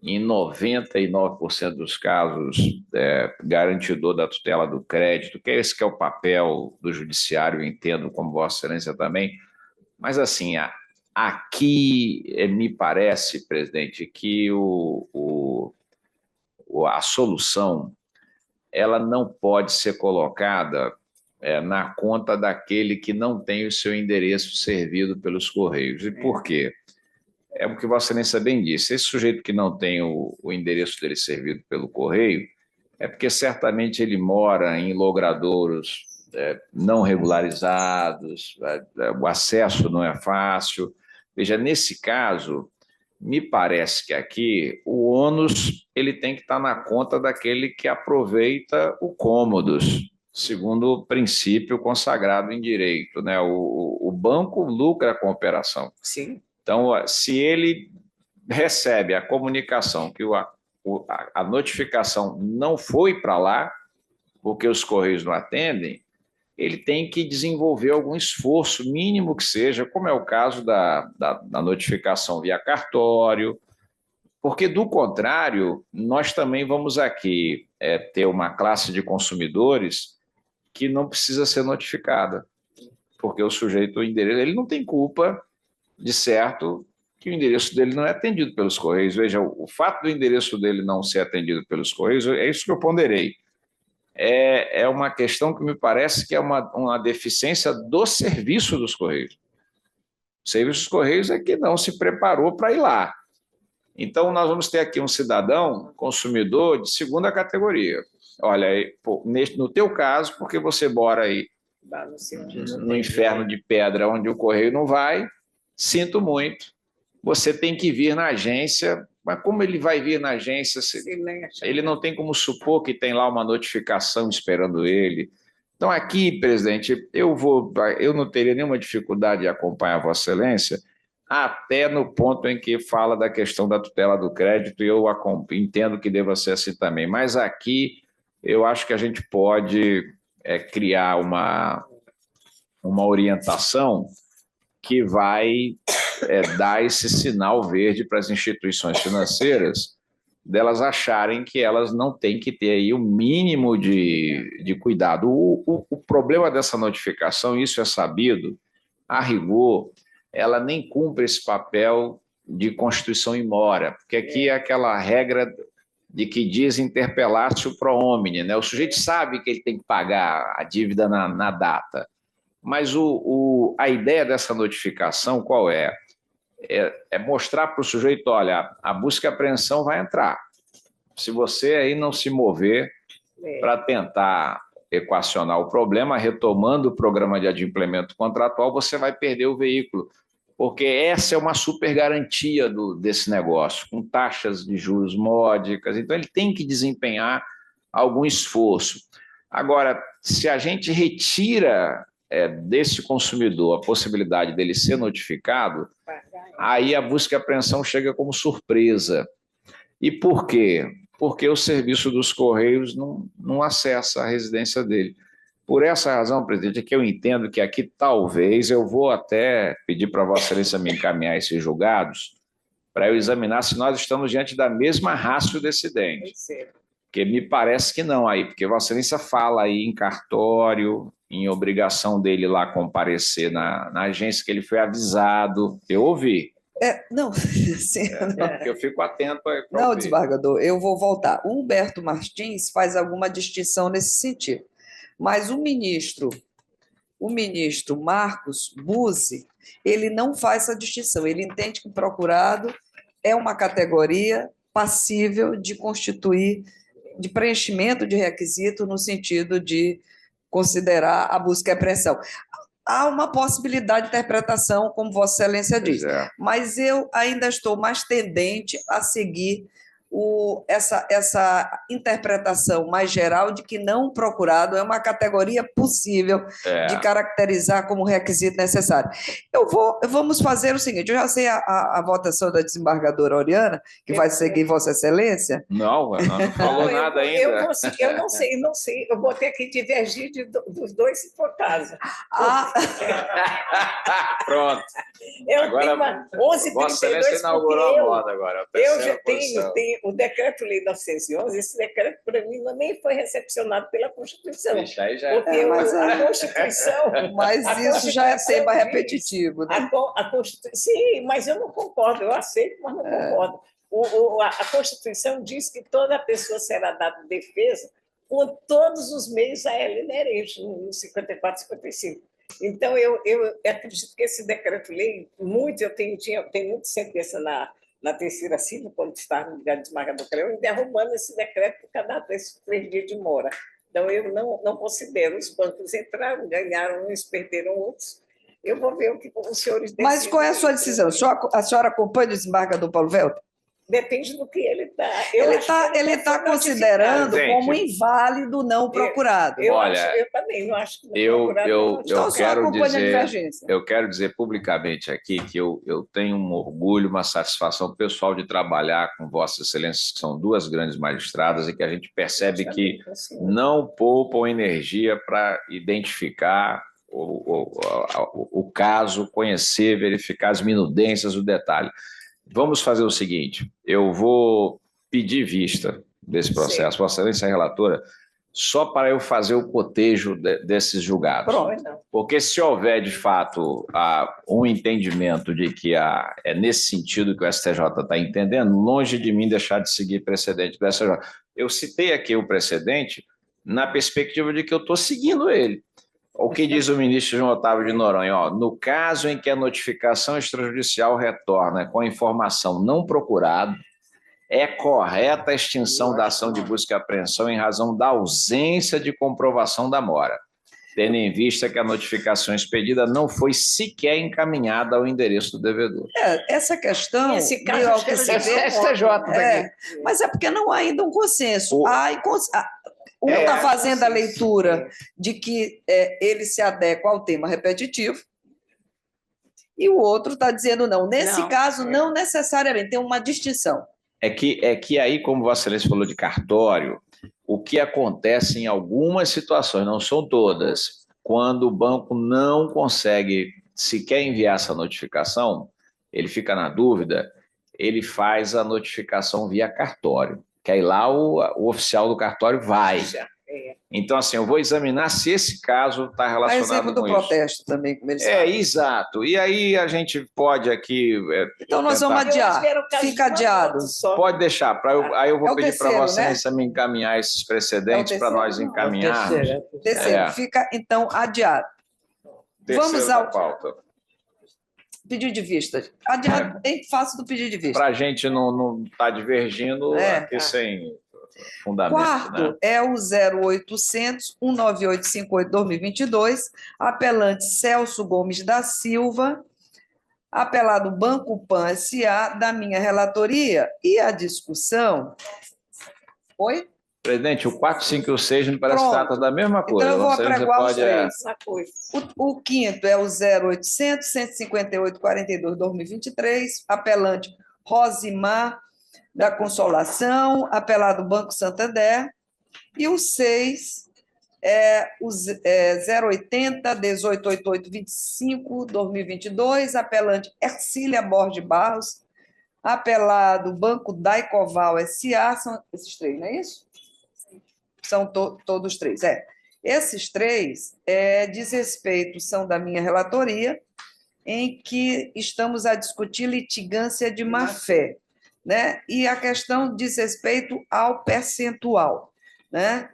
em 99% dos casos, garantidor da tutela do crédito, que é esse que é o papel do judiciário, eu entendo, como Vossa Excelência também. Mas, assim, aqui me parece, presidente, que a solução ela não pode ser colocada na conta daquele que não tem o seu endereço servido pelos Correios. E por quê? É o que Vossa Excelência bem disse. Esse sujeito que não tem o endereço dele servido pelo Correio é porque certamente ele mora em logradouros não regularizados, o acesso não é fácil. Veja, nesse caso, me parece que aqui o ônus ele tem que estar na conta daquele que aproveita o cômodos, segundo o princípio consagrado em direito, né? O banco lucra com a operação.
Sim.
Então, se ele recebe a comunicação que a notificação não foi para lá, porque os Correios não atendem, ele tem que desenvolver algum esforço, mínimo que seja, como é o caso da notificação via cartório, porque, do contrário, nós também vamos aqui ter uma classe de consumidores que não precisa ser notificada, porque o sujeito, o endereço, ele não tem culpa, de certo, que o endereço dele não é atendido pelos Correios. Veja, o fato do endereço dele não ser atendido pelos Correios, é isso que eu ponderei. É uma questão que me parece que é uma deficiência do serviço dos Correios. O serviço dos Correios é que não se preparou para ir lá. Então, nós vamos ter aqui um cidadão, consumidor de segunda categoria. Olha, no teu caso, porque você mora aí no inferno de pedra onde o Correio não vai, sinto muito, você tem que vir na agência. Mas como ele vai vir na agência? Ele não tem como supor que tem lá uma notificação esperando ele. Então, aqui, presidente, eu não teria nenhuma dificuldade de acompanhar Vossa Excelência, até no ponto em que fala da questão da tutela do crédito, e eu entendo que deva ser assim também. Mas aqui, eu acho que a gente pode criar uma orientação que vai dar esse sinal verde para as instituições financeiras, delas acharem que elas não têm que ter aí o mínimo de cuidado. O problema dessa notificação, isso é sabido, a rigor, ela nem cumpre esse papel de constituição in mora, porque aqui é aquela regra de que diz interpellatio pro homine, né? O sujeito sabe que ele tem que pagar a dívida na data, mas a ideia dessa notificação qual é? É mostrar para o sujeito, olha, a busca e apreensão vai entrar. Se você aí não se mover para tentar equacionar o problema, retomando o programa de adimplemento contratual, você vai perder o veículo, porque essa é uma super garantia desse negócio, com taxas de juros módicas, então ele tem que desempenhar algum esforço. Agora, se a gente retira desse consumidor a possibilidade dele ser notificado, aí a busca e apreensão chega como surpresa. E por quê? Porque o serviço dos Correios não acessa a residência dele. Por essa razão, presidente, é que eu entendo que aqui talvez eu vou até pedir para Vossa Excelência me encaminhar esses julgados para eu examinar se nós estamos diante da mesma ratio decidente. Porque me parece que não aí, porque Vossa Excelência fala aí em cartório, em obrigação dele lá comparecer na agência que ele foi avisado. Eu ouvi.
Não, sim,
porque eu fico atento.
Não, desembargador, eu vou voltar. O Humberto Martins faz alguma distinção nesse sentido, mas o ministro Marcos Buzzi, ele não faz essa distinção, ele entende que o procurado é uma categoria passível de constituir, de preenchimento de requisito no sentido de considerar a busca e apreensão. Há uma possibilidade de interpretação, como Vossa Excelência diz, mas eu ainda estou mais tendente a seguir essa interpretação mais geral de que não procurado é uma categoria possível de caracterizar como requisito necessário. Vamos fazer o seguinte, eu já sei a votação da desembargadora Oriana, que vai seguir Vossa Excelência.
Não falou nada ainda.
Eu não sei, eu vou ter que divergir dos dois, se for caso.
Pronto.
Agora, 11h32,
Vossa Excelência inaugurou a moda agora.
Eu já tenho o Decreto-Lei 911, esse decreto, para mim, nem foi recepcionado pela Constituição.
Deixa aí já.
Porque a Constituição...
Mas isso já é tema repetitivo. Né?
Sim, mas eu não concordo, eu aceito, mas não concordo. A Constituição diz que toda pessoa será dada defesa com todos os meios a ela inerentes, no 54 e 55. Então, eu acredito que esse decreto-lei, eu tenho muita sentença na terceira civil, quando estava no lugar de desembargador Creu, derrubando esse decreto por cada 3 dias de mora. Então, eu não considero. Os bancos entraram, ganharam uns, perderam outros. Eu vou ver o que os senhores decidem.
Mas qual é a sua decisão? A senhora acompanha o desembargador Paulo Velter?
Depende do que ele está.
Ele está considerando como inválido não procurado.
Eu também não acho que não procurado.
Eu quero dizer publicamente aqui que eu tenho um orgulho, uma satisfação pessoal de trabalhar com Vossa Excelência, que são 2 grandes magistradas, e que a gente percebe que não poupam energia para identificar o caso, conhecer, verificar as minudências, o detalhe. Vamos fazer o seguinte, eu vou pedir vista desse processo, Vossa Excelência relatora, só para eu fazer o cotejo desses julgados.
Pronto.
Porque se houver, de fato, um entendimento de que é nesse sentido que o STJ está entendendo, longe de mim deixar de seguir precedente do STJ. Eu citei aqui o precedente na perspectiva de que eu estou seguindo ele. O que diz o ministro João Otávio de Noronha? No caso em que a notificação extrajudicial retorna com informação não procurada, é correta a extinção da ação de busca e apreensão em razão da ausência de comprovação da mora, tendo em vista que a notificação expedida não foi sequer encaminhada ao endereço do devedor.
Essa questão...
Esse caso
que se vê,
STJ
mas é porque não há ainda um consenso. Um está fazendo a leitura de que ele se adequa ao tema repetitivo e o outro está dizendo não. Nesse caso, não necessariamente, tem uma distinção.
É que aí, como Vossa Excelência falou de cartório, o que acontece em algumas situações, não são todas, quando o banco não consegue sequer enviar essa notificação, ele fica na dúvida, ele faz a notificação via cartório, que aí lá o oficial do cartório vai. Então, assim, eu vou examinar se esse caso está relacionado
exemplo do
com
protesto também, como eles falam.
Exato. E aí a gente pode aqui...
Então, nós vamos adiar. Fica adiado.
Pode deixar. Aí eu vou pedir para Vossa
né?
Excelência me encaminhar esses precedentes para nós encaminharmos.
Terceiro. Fica, então, adiado. Vamos ao pedido de vista. Adiado bem fácil do pedido de vista.
Para a gente não estar divergindo aqui sem... fundamento,
Quarto,
né?
é o 0800 19858 2022, apelante Celso Gomes da Silva, apelado Banco Pan S.A., da minha relatoria, e a discussão... Oi?
Presidente, o 4, 5 e o 6 me parece que trata da mesma coisa.
Então, eu vou apregoar os três.
Coisa.
O quinto é o 0800 158 42 2023, apelante Rosimar da Consolação, apelado Banco Santander, e o 6 é o 080 1888 25 2022, apelante Ercília Borges Barros, apelado Banco Daicoval S.A., são esses três, não é isso? São todos três, Esses três diz respeito, são da minha relatoria, em que estamos a discutir litigância de má-fé, né? E a questão diz respeito ao percentual, né?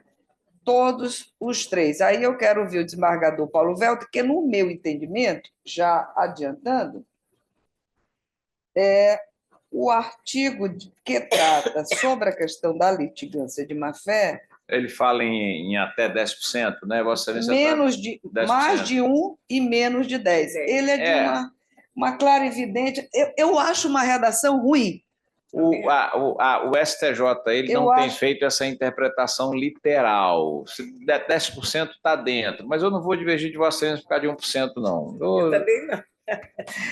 Todos os três. Aí eu quero ouvir o desembargador Paulo Velto, porque, no meu entendimento, já adiantando, o artigo que trata sobre a questão da litigância de má-fé...
Ele fala em até 10%, né, Vossa Excelência?
Mais de 1 e menos de 10. Ele é de uma clara e evidente... Eu acho uma redação ruim.
O STJ ele não tem feito essa interpretação literal. Se 10% está dentro, mas eu não vou divergir de Vossa Excelência por causa de 1%, não.
Eu também não.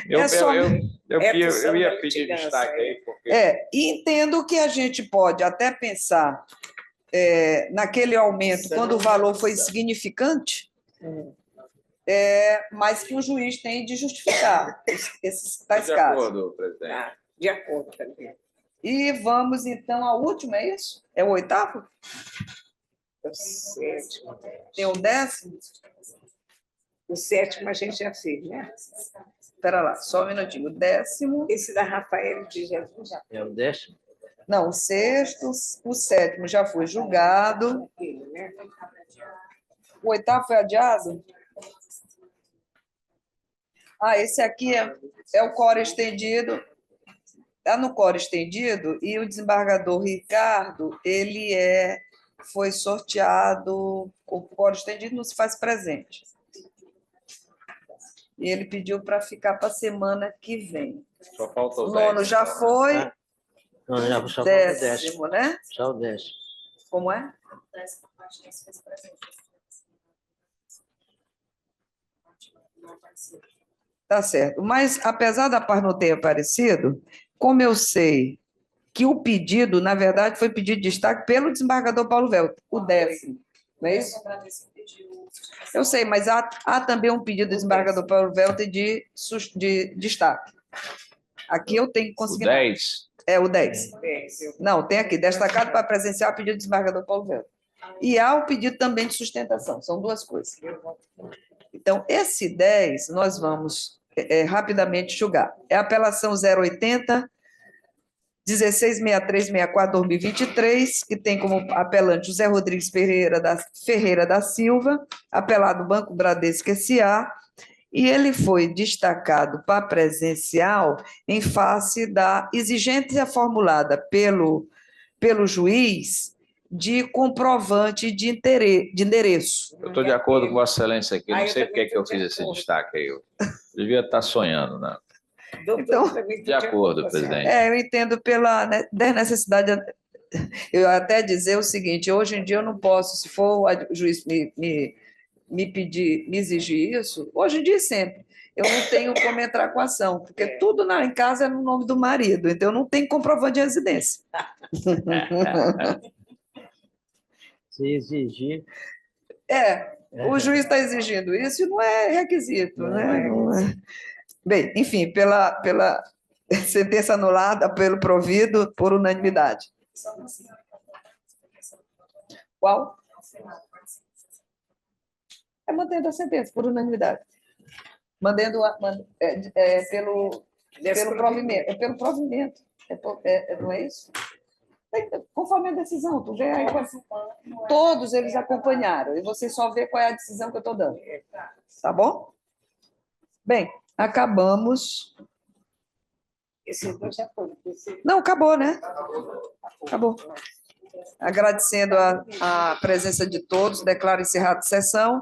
Eu ia pedir destaque aí. Porque...
E entendo que a gente pode até pensar naquele aumento, quando o valor foi insignificante, mas que o juiz tem de justificar esses tais casos.
De acordo, presidente.
De acordo também.
E vamos, então, ao último, é isso? É o oitavo?
É o sétimo.
Tem o 10º?
O sétimo a gente já fez, né?
Espera lá, só um minutinho. O 10º...
Esse da Rafael de Jesus já.
É o 10º?
Não, o 6º, o 7º já foi julgado. O 8º foi adiado? Esse aqui é o quórum estendido. Está no quórum estendido e o desembargador Ricardo, ele foi sorteado, o quórum estendido não se faz presente. E ele pediu para ficar para a semana que vem.
Só falta o
9º já foi.
Não, já só
10º, né?
Só o 10º.
Como é? Tá certo. Mas, apesar da paz não ter aparecido, como eu sei que o pedido, na verdade, foi pedido de destaque pelo desembargador Paulo Velto, o 10º, não é isso? Eu sei, mas há também um pedido do desembargador Paulo Velto de destaque. Aqui eu tenho que conseguir.
O 10?
O 10. Não, tem aqui, destacado para presenciar o pedido do desembargador Paulo Velto. E há o pedido também de sustentação, são duas coisas. Então, esse 10, nós vamos rapidamente julgar. É a apelação 080 166364 2023, que tem como apelante José Rodrigues Ferreira da Silva, apelado Banco Bradesco S.A., e ele foi destacado para presencial em face da exigência formulada pelo juiz de comprovante de endereço.
Eu estou de acordo com Vossa Excelência aqui, não sei por que eu fiz esse destaque aí. Eu devia estar sonhando, né?
Então,
de acordo, presidente.
Eu entendo pela necessidade. Eu até dizer o seguinte: hoje em dia eu não posso, se for o juiz me pedir, me exigir isso, hoje em dia sempre. Eu não tenho como entrar com ação, porque tudo em casa é no nome do marido, então eu não tenho comprovante de residência.
Se exigir.
O juiz está exigindo isso e não é requisito, né? Não é. Bem, enfim, pela sentença anulada pelo provido por unanimidade. Qual? Mantendo a sentença por unanimidade. Pelo provimento. Pelo provimento. Não é isso? Conforme a decisão, tu vê aí, todos eles acompanharam, e você só vê qual é a decisão que eu estou dando. Tá bom? Bem, acabamos.
Esse já foi.
Não, acabou, né? Acabou. Agradecendo a presença de todos, declaro encerrada a sessão.